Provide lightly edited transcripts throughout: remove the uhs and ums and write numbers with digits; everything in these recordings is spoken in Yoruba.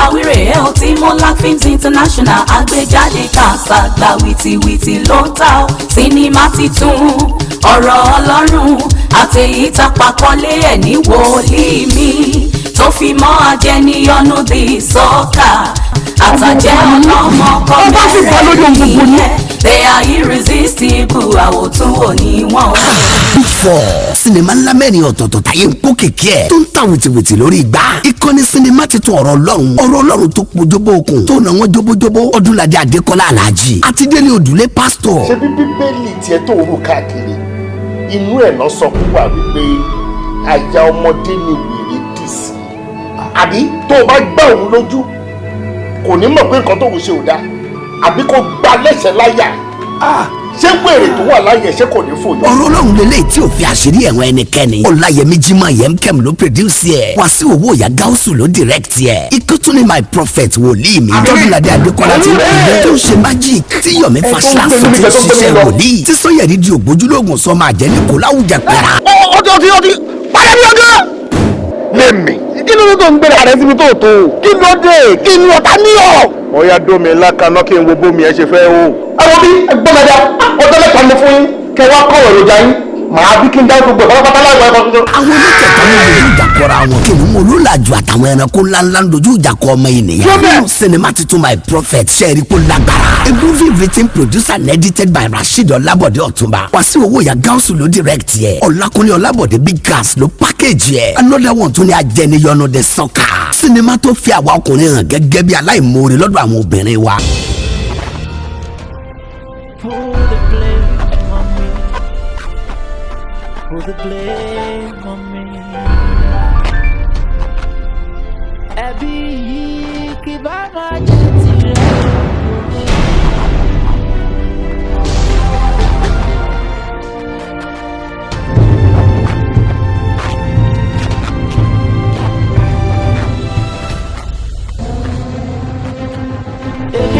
àwírè ẹ̀ ò tí Monarch Films International àgbéjáde Kasagba wìtìwìtì ló ń ta ọ́ sinimá titun ọ̀rọ̀ Ọlọ́run àtẹ̀yí tapakọ́lé ẹ̀ ní wòlíì mi tó fi mọ́ ajẹniyọnu di sọ́kà àtàjẹ́ ọlọ́mọ kọ́mẹ́rẹ́ yìí they are irresistible àwòtún òní wọn. Big Four sinimá ńlá mẹ́rin ọ̀tọ̀ọ̀tọ̀ táyé ń kó kèké ẹ̀ tó ń ta wìtìwìtì lórí igbá. Ìkànnì sinimá ti tún ọ̀rọ̀ Ọlọ́run tó pojúbọ okùn tó nà wọ́n jóbójóbó Ọdúnládé Adékọ́lá Aláàjì àti Délé Òdùlé pásítọ̀. ṣé bí bíbélì tiẹ̀ tó rú káàkiri inú ẹ̀ lọ sọ fún wa wípé àyà ọmọdé ni wèrè dì sí àbí tó o bá gbá òun lójú kò ní mọ̀ pé nǹkan tó ń ṣe ò dáa àbí kò gbá lẹ́sẹ̀ láyà ṣé wèrè tó wà láyé ṣé kò ní fòyà. ọ̀rọ̀ Ọlọ́run lélẹ́yìí tí ò fi àṣírí ẹ̀wọ̀n ẹnikẹ́ni. Ọláyẹmí Jímọ̀ Yemkem ló produce ẹ̀. Wàsíù Owóyà Gáúsù ló direct ẹ̀. ikú tún ní my prophet wòlíì mi. Ọdúnládé Adékọ́lá ti kúndé tó ń ṣe magic. tí Yomi Fashlanso ti ń ṣiṣẹ́ wòlíì. tí Sanyẹ̀rí di ògbójúlógún sọ máa jẹ́ ní kò láwùjá pẹ̀lá. ọdí padà bí ọgá. lèmi kí ló tó ń gbé ààrẹ síbi tó tó kí ló dé kí ni ọ̀tá ní ọ̀. mo yá dómi lákaná kí n wo bómi ẹ ṣe fẹ́ o. àwọn bí ẹgbọ́n mẹ́ta ọjọ́ mẹ́ta ló fún yín kẹwàá kọ́ èròjà yín màá bí kí n dá gbogbo ẹ̀ pátápátá láìpẹ́ ẹ̀kọ́ tuntun. àwọn oníkẹ̀kọ́ ní ojú ìjà kọra wọn kí ni mo ló làjù àtàwọn ẹranko ńláńlá ń dojú ìjà kọ ọmọ ènìyàn. nínú sinimá titun my prophet ṣẹ́ẹ̀rí kó lágbára. a movie written produced and edited by Rasheed Ọlábọ̀dé Ọ̀túnba. Wàsíù Owóyà Gáúsù ló direct yẹ. Ọlákúnlé Ọlábọ̀dé Big Cast ló package yẹ. another one tún ní ajẹniyọnu de sọ́kà. sinimá tó fi àwa ọkùnrin hàn gẹ́gẹ́ bí aláìmoore lọ́dọ̀ àwọn obìnrin wa. Put the blame on me. Ẹbí yìí kì bá máa jẹ́ tirẹ̀.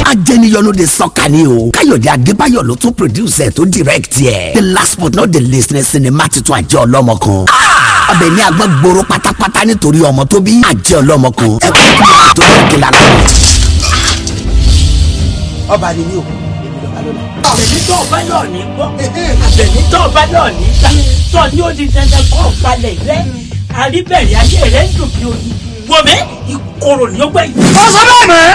ajẹniyọnu de sọ́kà ni o. Káyọ̀dé Adébáyọ̀ ló tún produce ẹ̀ tó direct yẹ. the last but not the least ní sinimá titun Àjẹ́ Ọlọ́mọ Kan. ọbẹ̀ ní agbọ́n gbòòrò pátápátá nítorí ọmọ tó bí Àjẹ́ Ọlọ́mọ Kan. ẹ kú kí wọ́n tó yẹ kí lára. ọba ni mi ò èmi lọ́ba lọ́la. àbẹ̀ní tó ọba náà ní gbọ́ àbẹ̀ní tó ọba náà ní gbà tó ní ó di dandan kó balẹ̀ rẹ àríbẹ̀rẹ̀ ayé rẹ ń dùn bí oyin wọ̀mẹ́ ìkorò ní ó gbẹ̀yìn. ọ̀sán náà mẹ́.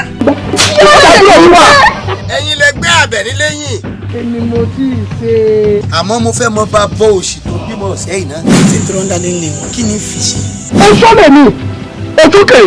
ẹ̀yin lẹ gbé Àbẹ̀ní lẹ́yìn. èmi mo ti ṣe. àmọ́ mo fẹ́ mọ bá bọ́ òṣì tó bímọ sẹ́yìn náà. ṣé tí wọ́n ń dalẹ̀ ń lè wọ́n kí ni fi ṣe. ó sọ́lẹ̀ mi ojúkè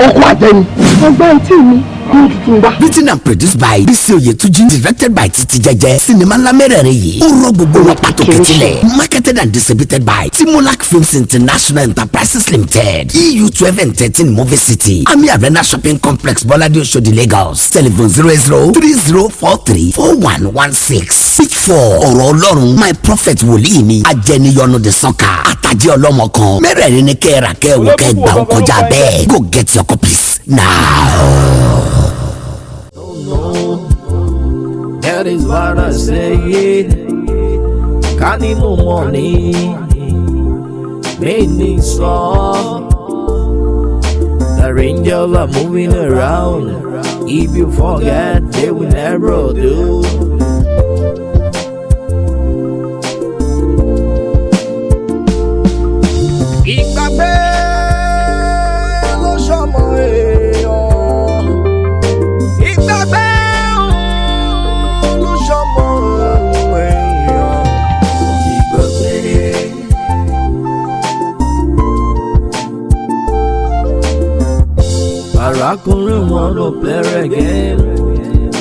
ọkọ̀ àjẹni. ọgbọ́n tí mi ní tuntun wá. written and produced by Bísí Oyètúnjí directed by Títí Jẹ́jẹ́. sinimá ńlá mẹ́rẹ̀ẹ̀rin yìí ó rọ gbogbo wọn pàtó kẹtìlẹ̀. marketed and distributed by Monarch Films International Enterprises Limited. EU 12 and 13 Movie City. Ami Arena Shopping Complex Bọ́ládé Oṣòdì Lagos. telephone 0030434116. Big Four ọ̀rọ̀ Ọlọ́run my prophet wòlíì mi ajẹniyọnu de sọ́kà àtàjẹ́ Ọlọ́mọ Kan. mẹ́rẹ̀ẹ̀rin ni kẹ́ẹ̀rà kẹ́ẹ̀wò kẹ́ẹ̀gbà ó kọjá bẹ́ẹ̀. go get your copies now. That is what I say. Kani no money made me strong. The angels are moving around. If you forget, they will never do. Ìgbàgbé ló ṣọmọ èèyàn. Ìgbàgbé ló ṣọmọ èèyàn. Ìgbàgbé. Arákùnrin wọn ló play again.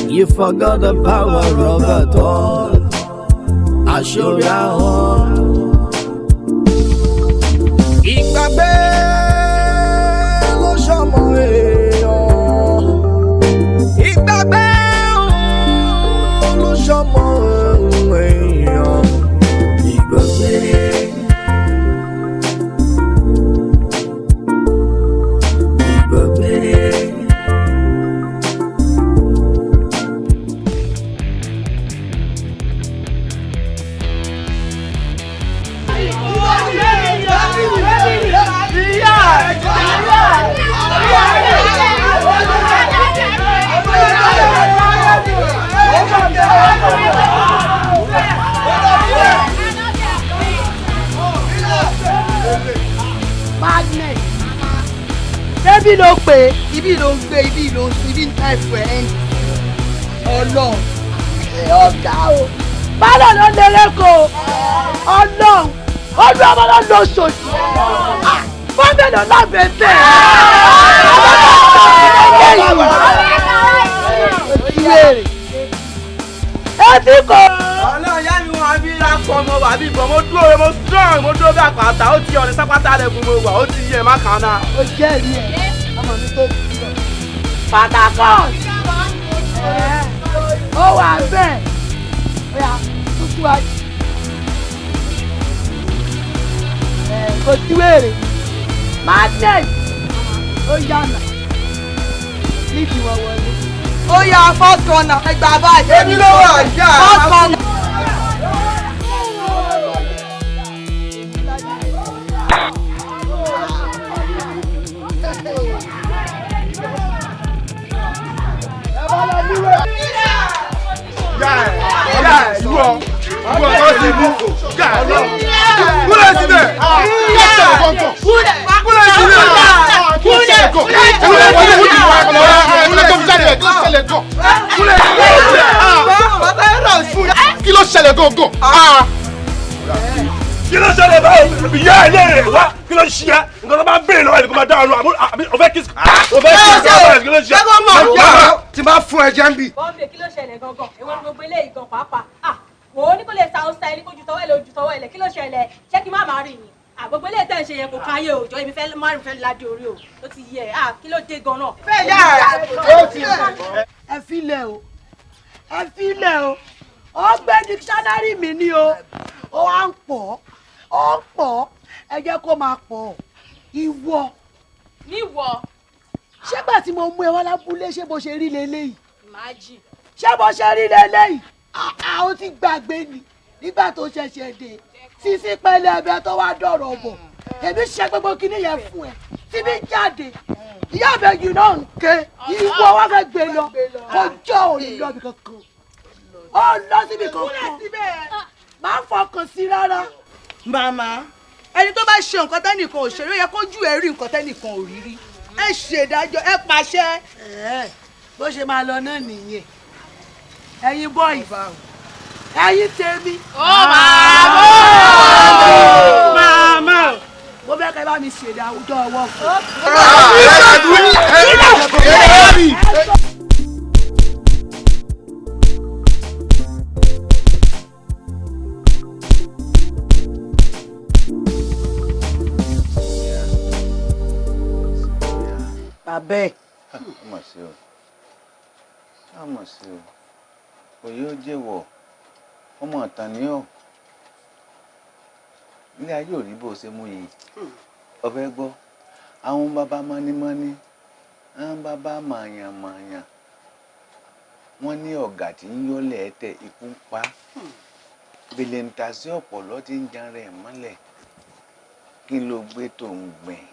You forgot the power of it all. Àṣírí àwọn. Ìgbàgbé ló ṣọmọ èèyàn. Ìgbàgbé ló ṣọmọ èèyàn. Ìgbàgbé. Ìgbàgbé. pé ibi ló ń gbé ibi ló ń sùn ibi ń ta ìfọ̀ ẹ̀ ń Ọlọ́run ọ̀gá o bálọ̀ ló lérè kó Ọlọ́run ọdún ọmọ ló lọ sòdì fọ́nbẹ́ ló lábẹ́ bẹ́ẹ̀ ẹbí kò. Ọlọ́run yá mi wọn bí akọ ọmọ wà bí ìbọn mo dúró mo strong mo dúró bí àpáta ó ti ọ̀rẹ́ sápátá lẹ́kùn mo wà ó ti yẹ má kàn náà. ó jẹ́rìí ẹ̀ ọmọ mi tó ti lọ. Patakọ́t ó wà bẹ́ẹ̀ ó yà tútù wájú. kò sí wèrè madness ó yànnà níbi wọn wọlé. ó yà first corner ẹgbàá báyìí. èmi ló wà yá. first corner. Kí ló ṣẹlẹ̀ gangan? Kí ló ṣẹlẹ̀ báwo? Ìyá ẹ̀ lè wá kí ló ṣí ẹ? Nǹkan tó bá ń béèrè lọ́wọ́ ẹ̀ kó máa dá ọ̀run àbí ọ̀fẹ́ kí kí ló ṣe? Tí bá fún ẹ jẹ́ ń bì. Bọ́m̀bé kí ló ṣẹlẹ̀ gangan? Èwo ni gbogbo eléyìí gan pàápàá? Wò ó ní kó lè sa ọ̀sẹ̀ ẹni kó ju tọwọ́ ẹ̀ lọ ju tọwọ́ ẹ̀ lẹ̀ kí ló ṣẹlẹ̀? Ṣé kí má máa rìn ni? Àgbogbo eléyìí tẹ̀ ń ṣe yẹn kò káyé òòjọ́ ibi fẹ́ márùn fẹ́ ládé orí o. Ó ti yẹ kí ló dé gan náà? Ẹ filẹ̀ o ẹ filẹ̀ o ó gbé dictionary mi ní o ó wá ń pọ̀ ó ń pọ̀ ẹ jẹ́ kó máa pọ̀ ìwọ. Níwọ. ṣé gbà tí mo mú ẹ wá lábúlé ṣé bó ṣe rí leléyìí. Májì. ṣé bó ṣe rí leléyìí ó ti gbàgbé ni nígbà tó ṣẹ̀ṣẹ̀ dé sísí pẹlẹbẹ tó wá dọ̀rọ̀ bọ̀ èmi ṣe gbogbo kinní yẹn fún ẹ tí mi jáde ìyá àbẹ̀jù náà ń ké ìwọ wá fẹ́ gbé lọ kọjọ́ òní lọ́bì kankan ó lọ síbi kankan máa fọkàn sí rárá. màmá ẹni tó bá ṣe nǹkan tẹ́nìkan ò ṣeré yẹ kójú ẹ rí nǹkan tẹ́nìkan ò rí rí ẹ ṣèdájọ́ ẹ pàṣẹ. bó ṣe máa lọ náà nìyẹn ẹ̀yin bọ́ọ̀ì ẹ̀yin tèmi. ó màmá. mo fẹ́ kẹ́ bá mi ṣèdè àwùjọ ọwọ́ fún. bàbá ẹ̀. ọmọ sí o ọmọ sí o òye ó jẹ́wọ́ ọmọ ọ̀tàn ni ọ́ ilé ayé ò rí bó ṣe mú yìí ọ̀fẹ́ gbọ́ àwọn bàbá mọ́nímọ́ní àwọn bàbá màyànmàyàn wọ́n ní ọ̀gá tí ń yọ́lẹ̀ ẹ̀tẹ̀ ikú ń pa bèlè ń ta sí ọ̀pọ̀lọ́ tí ń jan rẹ̀ mọ́lẹ̀ kí ló gbé tó ń gbìn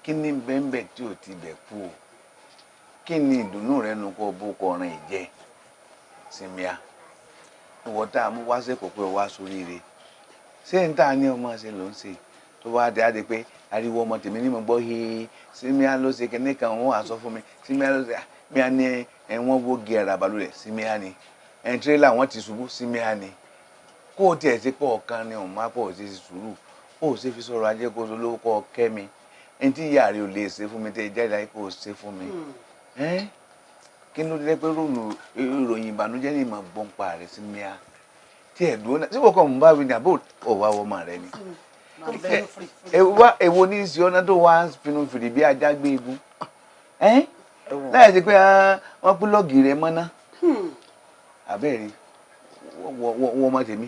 kí ni bẹ́ńbẹ́ tí ò ti bẹ̀ kú o kí ni ìdùnnú rẹ nu kó bó kọrin ìjẹ Simia ìwọ tá a mú wá sẹ́kọ̀ọ́ pé wá sóríire ṣé n tá a ní ọmọ ṣe ló ń ṣe tó bá dé á di pé ariwo ọmọ tèmi ní mo gbọ́ he Simia ló ṣe kíní kan wọ́n á sọ fún mi Simia ló ṣe Simia ní wọ́n wógi ẹ̀rọ àbálò rẹ̀ Simia ni tírélà wọ́n ti ṣubú Simia ni kó o tiẹ̀ ṣe pọ̀ kan ni òun má pọ̀ ṣe sùúrù ó ṣe fi sọ̀rọ̀ ajé kó o lówó kọ́ kẹ́mi ẹni tí ìyá rẹ̀ ò lè ṣe fún mi tẹ́ jáde láì kó o ṣe fún mi kí ló dé pé rònú ìròyìn ìbànújẹ́ ní ìmọ̀ gbọ́npa rẹ̀ Simia tí ẹ̀ dúró náà síbò kan mú bá wí ní àbó òwá ọmọ rẹ ni èwo ní ìsì ọ̀nà tó wá pinnu fìdí bí ajá gbé egun láyé ti pé wọ́n pílọ́ọ̀gì rẹ mọ́ná àbẹ́ẹ̀rí wọ́n ọmọ tèmi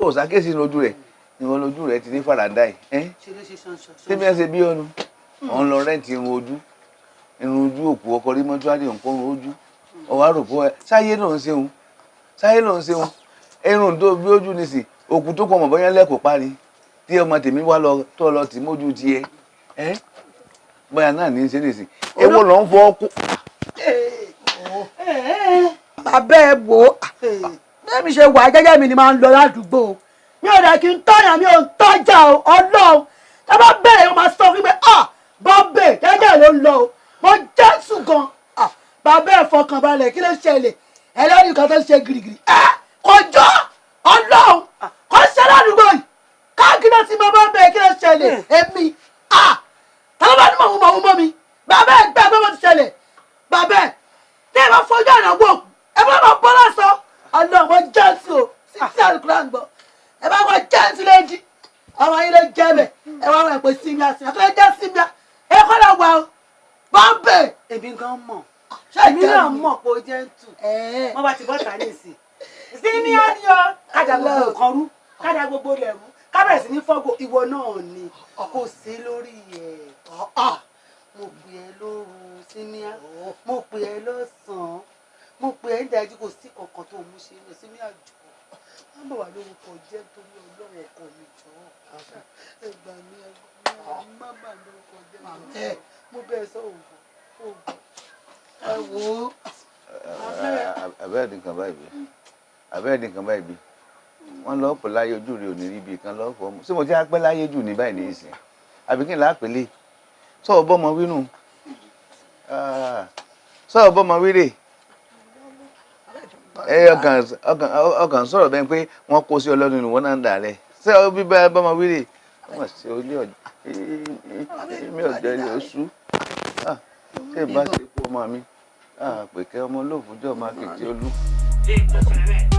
ó ṣàkíyèsí lójú rẹ̀ ìwọ̀n lójú rẹ̀ ti ní fàràdà yìí Simia ṣe bí ọnu òun lọ rẹ́ǹtì irun ojú òkú ọkọ rí mọ́túárì nǹkan ojú ọwọ́ àròpọ̀ ẹ sáyé ló ń ṣeun irun tó bí ojú ní sí òkú tó kọ ọmọ bọ́yá lẹ́kọ̀ọ́ parí tí ọmọ tèmi wá lọ tó lọ tì mójú tiẹ̀ bóyá náà ní í ṣe nìsín èwo ló ń fọ ọkú. bàbá ẹ wò ó bẹ́ẹ̀ mi ṣe wà jẹ́jẹ́ mi ni máa ń lọ ládùúgbò mi ò dẹ̀ kí n tọ́yàn mi ò ń tọ́jà Ọlọ́run tá a bá bẹ̀rẹ̀ wọn máa sọ fún mi pé bọ́m̀bẹ̀ jẹ́jẹ́ ló ń lọ o mo jésù gan bàbá ẹ̀ fọkànbalẹ̀ kí ló ṣẹlẹ̀ ẹlẹ́rìí kan tó ṣe girigiri kọjọ́ ọlọ́run kò ṣe ládùúgbò yìí káàkiri tí mo bá ń bẹ̀ kí ló ṣẹlẹ̀ èmi tọ́lá bá ní mọ̀ mọ́ mi bàbá ẹ̀ gbẹ́ pé mo ti ṣẹlẹ̀ bàbá ẹ̀ tí ẹ bá fojú àná wò ẹ bá máa bọ́ lọ́sọ̀ ọlọ́run mo jésù o sí àlùkùrá ń gbọ́ ẹ bá wọ jésù léjì ọmọ yín ló jẹ́ bẹ̀ ẹ wá wọ̀ pé símíà símíà tó lè jẹ́ símíà ẹ kọ́ lọ wà o bọ́m̀bẹ̀. èmi gan mọ̀ èmi náà mọ̀ pé ó jẹ́ ń tù wọ́n bá ti bọ́ta ní ìsìn símíà ni ọ kájà gbogbo nǹkan rú kájà gbogbo ilẹ̀ rú kábẹ̀rẹ̀ sí ní fọ́gò ìwọ náà ni kò sí lórí ẹ̀ mo pè ẹ́ lóru símíà mo pè ẹ́ lọ́sàn-án mo pè ẹ́ ń dájú kò sí kankan tó mú ṣe ní símíà jù wọ́n bọ̀ wá lórúkọ jẹ́ torí ọlọ́run ọkọ mi jọ ẹgbà mi má bà lórúkọ jẹ́ mo bẹ́ẹ̀ sọ òògùn ẹ wò ó. abẹ́rẹ́ nìkan báyìí bí wọ́n lọ́ọ́ pọ̀ láyé ojú rẹ̀ ò ní rí bí kan lọ́ọ́ fọ́ ṣé mo ti á pẹ́ láyé jù ní báyìí ní ìsìn àbí kí n lápẹ́lẹ́ sọ̀rọ̀ bọ́mọ wínú sọ̀rọ̀ bọ́mọ wíre ọkàn sọ̀rọ̀ bẹ́ẹ̀ pé wọ́n kó sí ọlọ́run ni wọ́n náà ń dà rẹ̀ ṣé ọ bí bọ́mọ wíre wọ́n ṣe olé mi ọ̀jọ́ ilé oṣù ṣé ìbá ṣe kú ọmọ mi pèkẹ́ ọmọ olóòfújọ́ máa kìtì olú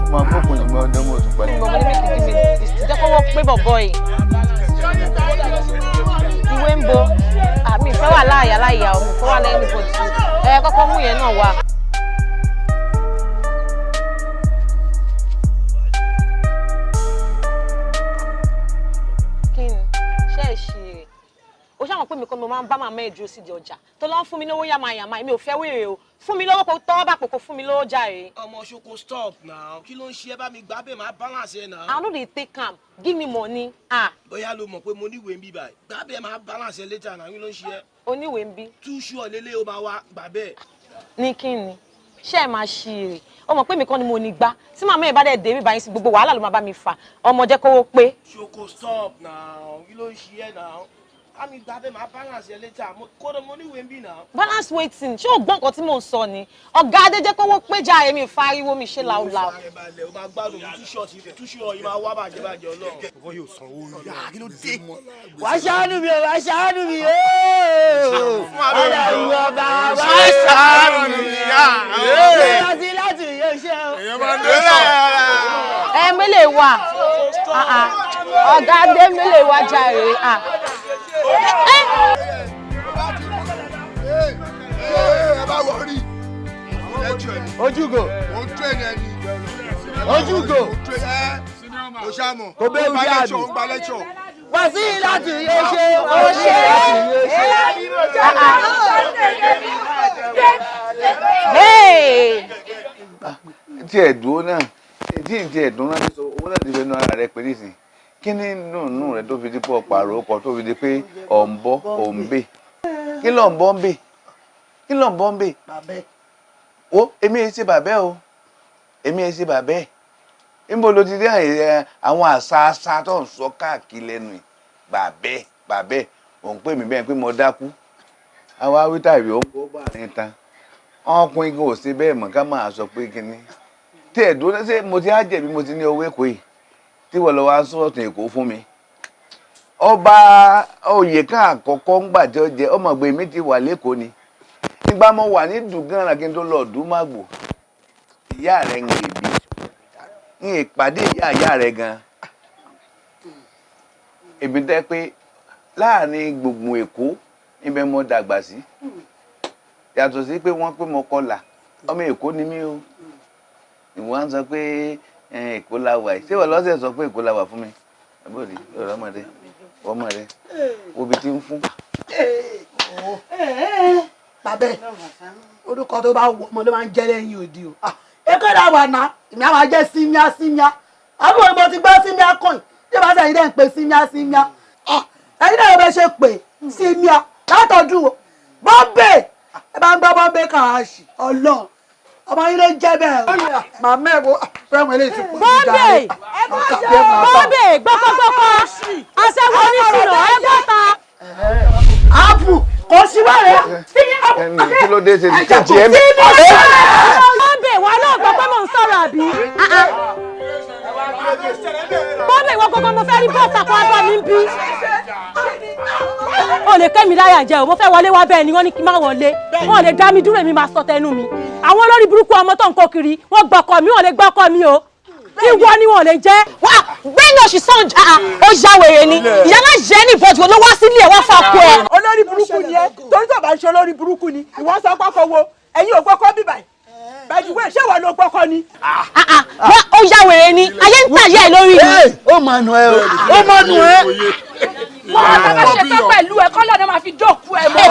ọmọ akókùn ìgbà ọdún mọ̀ tún padà. ìgbọ̀n mo ní méjì bí mi jẹ́ kó wọ́n pé bọ̀bọ̀ yìí ìwé ń bo àmì ìfẹ́ wà láàyà ọmọ ìfẹ́ wà lẹ́yìn ìbò tí kọ́kọ́ mú yẹn náà wá. kí ni ṣé ẹ ṣe rè ó ṣàwọn pé mi kan mo máa ń bá màmá ẹ̀ dúró sídìí ọjà tó lọ́ ń fún mi lówó yàmáyàmá mi ò fẹ́ wèrè o fún mi lówó kó tọ́ bá pò kó fún mi lówó jàre. ọmọ ṣoko stop now kí ló ń ṣe ẹ bá mi gbà bẹ́ẹ̀ máa balance ẹ náà. I no dey take am give me money. bóyá ló mọ̀ pé mo níwèé ń bí báyìí gbà bẹ́ẹ̀ máa balance ẹ later náà kí ló ń ṣe ẹ. oníwèé ń bí. túṣu ọ̀lẹ́lẹ́ ó máa wá gbà bẹ́ẹ̀. ní kí ni ṣé ẹ máa ṣí èrè ó mọ̀ pé mi kàn ni mo ní gbá tí màmá ẹ̀ bá dẹ̀ dé mi báyìí sí gbogbo wàhálà ló máa bá mi fà ọmọ jẹ́ kówó pé. ṣoko stop now kí ló ń ṣe ẹ náà àmì gbà bẹ́ẹ̀ máa balance ẹ later kódà mo níwèé ń bí náà. balance wetin ṣé o gbọ́ nǹkan tí mò ń sọ ni ọ̀gá adé jẹ́ kówó pé já èmi ìfariwo mi ṣe làwùlàwù. o máa gbádùn túṣu ọ̀yìn máa wá bàjẹ́ ọlọ́run. ọkọ yóò san owó yá kí ló dé. wà á ṣàánú mi o wà á ṣàánú mi o. ọ̀dà ìwọ ọba wà á ṣàánú mi yá. láti láti yóò ṣe o. èèyàn máa ń lé sọ. ẹ mélèé wà ọ̀gá adé mélèé wà jàre. ojúgo ojúgo kò bẹ́ẹ̀ bí àdùn wà sí láti yóò ṣe o ṣe tí ẹ̀ dúró náà tí ẹ̀ dún náà sọ owó náà ti fẹ́ nu ara rẹ pé nísìn kí ni nùnú rẹ tó fi di pọ̀ pààrọ̀ ọkọ̀ tó fi di pé ọ̀nbọ́ òǹbẹ̀ kí ló ń bọ́ ń bè kí ló ń bọ́ ń bè o èmi ẹ̀ ṣe bàbẹ́ o èmi ẹ̀ ṣe bàbẹ́ níbo ló ti dé àwọn àṣà tó ń sọ káàkiri lẹ́nu yìí bàbẹ́ òun pè mí bẹ́ẹ̀ pé mo dákú àwa wíta ìwé ó ń bọ́ bá ní tán ọkùnrin kò ṣe bẹ́ẹ̀ mọ̀ ká máa sọ pé kíní tí ẹ̀ dúró ṣe mo ti á jẹ̀bi mo ti ní owó èkó yìí tí wọ́n lọ wá sọ̀tún èkó fún mi ọba oyè kan àkọ́kọ́ ńgbà tí ó jẹ ọmọgbé mi ti wà lẹ́kọ̀ọ́ ni nígbà mo wà ní dùgánra kí n tó lọ Dùmágbò ìyá rẹ̀ ń rèébi ń ìpàdé ìyá rẹ̀ gan èmi tẹ́ pé láàrin gbùngbùn Èkó níbẹ̀ mo dàgbà sí yàtọ̀ sí pé wọ́n pé mo kọlà ọmọ Èkó ni mí o ìwọ́n sọ pé Èkó la wà yìí ṣé wọ́n lọ́sẹ̀ sọ pé Èkó la wà fún mi àbúrò ọ̀rọ̀ ọmọdé ọmọ rẹ obì tí ń fún. bàbá orúkọ tó bá wọ ọmọ ló máa ń jẹ lẹ́yìn òdì o èkó ìdá wà ná ìmí àwọn ajẹ́ símíà àbúrò mo ti gbọ́ símíà kọ́ìn tí bá sẹ́yìn dẹ́ ń pè símíà ẹ̀yin náà bẹ ṣe pè símíà látọ̀dún o bọ́m̀bẹ̀ ẹ bá ń gbọ́ bọ́m̀bẹ̀ kàáṣì ọlọ́run ọmọ yín ló ń jẹ́ bẹ́ẹ̀ o màmá ẹ̀ wo fẹ́ràn eléyìí ti pọ̀ sí dáa bọ́m̀bẹ̀ gbọ́kọ́gbọ́kọ́ aṣẹ́wó oníṣirò ẹ bọ́ta. ápù kò sí wẹ́rẹ́. kí ló dé ṣe ní kí tiẹ̀ mi. bọ́ọ̀bẹ̀ wa náà gbọ́ pé mò ń sọ̀rọ̀ àbí. bọ́ọ̀bẹ̀ ìwọ gbogbo mo fẹ́ rí bọ́ọ̀sì àpò abọ́ mi ń bí. o lè kẹ́mi láyà jẹ́ o mo fẹ́ wọlé wá bẹ́ẹ̀ ni wọ́n ní kí n má wọlé wọ́n lè dá mi dúró èmi máa sọ tẹnu mi. àwọn olórí burúkú ọmọ tó ń kó kiri wọ́n gbọ́kọ̀ mi wọ́n lè gbọ́kọ̀ mi o. ìwọ ni wọn lè jẹ́. wá gbẹ́ni oṣù sàn ó ya wèrè ni ìyálà jẹ́ ní ìbọ̀dù ló wá sílé ẹ̀ wá fà kú ẹ. olórí burúkú ni ẹ torí tó bá ń ṣe olórí burúkú ni ìwọ sọ gbọ́kọ̀ wo ẹ̀yin ò gbọ́kọ̀ bíbà bẹ́ẹ̀ni wẹ́ẹ̀ ṣé wà ló gbọ́kọ̀ ni. wá ó ya wèrè ni ayé ń tàyẹ̀ ẹ lórí ni. ó máa nù ẹ ó máa nù ẹ. wọ́n á bá ṣe tán pẹ̀lú ẹ kọ́lọ́ ni màá fi jókòó ẹ mọ́.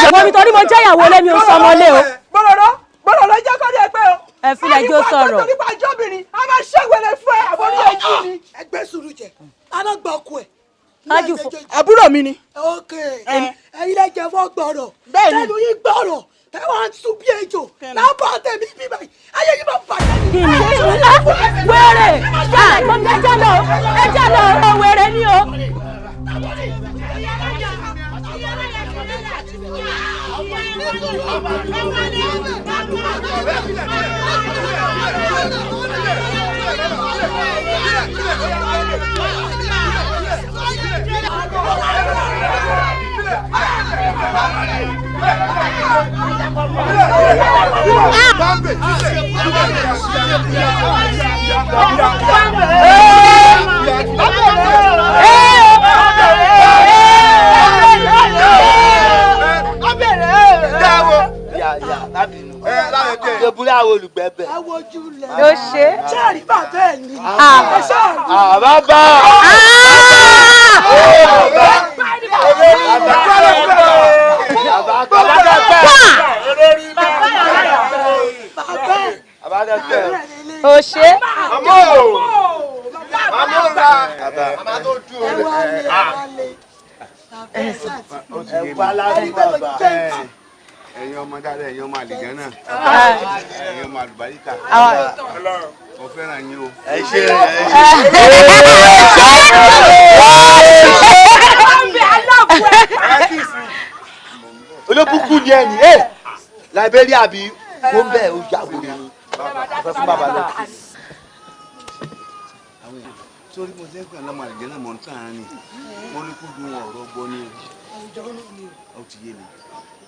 ṣùgbọ́n nítorí mo jẹ́ ìyàwó lé mi ò sọmọ lé o. gbọ́dọ̀ jẹ́ kọ́ ní ẹgbẹ́ o. ẹ fi lẹ́jọ́ sọ̀rọ̀. nípa ìjọbìnrin a máa ṣègbèlè fún ẹ àbórí ẹjú ni. ẹgbẹ́ sùúrù jẹ alágbà ọkọ ẹ. àbúrò mi ni. ok ẹyin lẹ jẹ fọ gbọ́rọ̀ tẹnu yín gbọ́rọ̀ ẹ wá ń sùn bí ejò lábọ tẹmí bí báyìí ayé yìí máa bàjẹ́. kí ni wẹ́rẹ̀ ẹjọ́ lọ wẹ́rẹ̀ ni o. ló ṣe. sẹ́ẹ̀rì bàbá ẹ̀ ni. bàbá. ó ṣe. ẹ̀yin ọmọ dáadáa ẹ̀yin ọmọ àlìjẹ́ náà ẹ̀yin ọmọ àlùbáríkà mo fẹ́ràn yín o. ẹ ṣe olóbùkún ni ẹni Liberia bí ó ń bẹ̀ ó jáwé ni ọ̀fẹ́ fún bàbá náà. sórí mo ṣe ń pè lọ́mọ àlìjẹ́ náà mọ̀ ń tàn án ni mo ní kó dun ọ̀rọ̀ gbọ́ ní o ti yé mi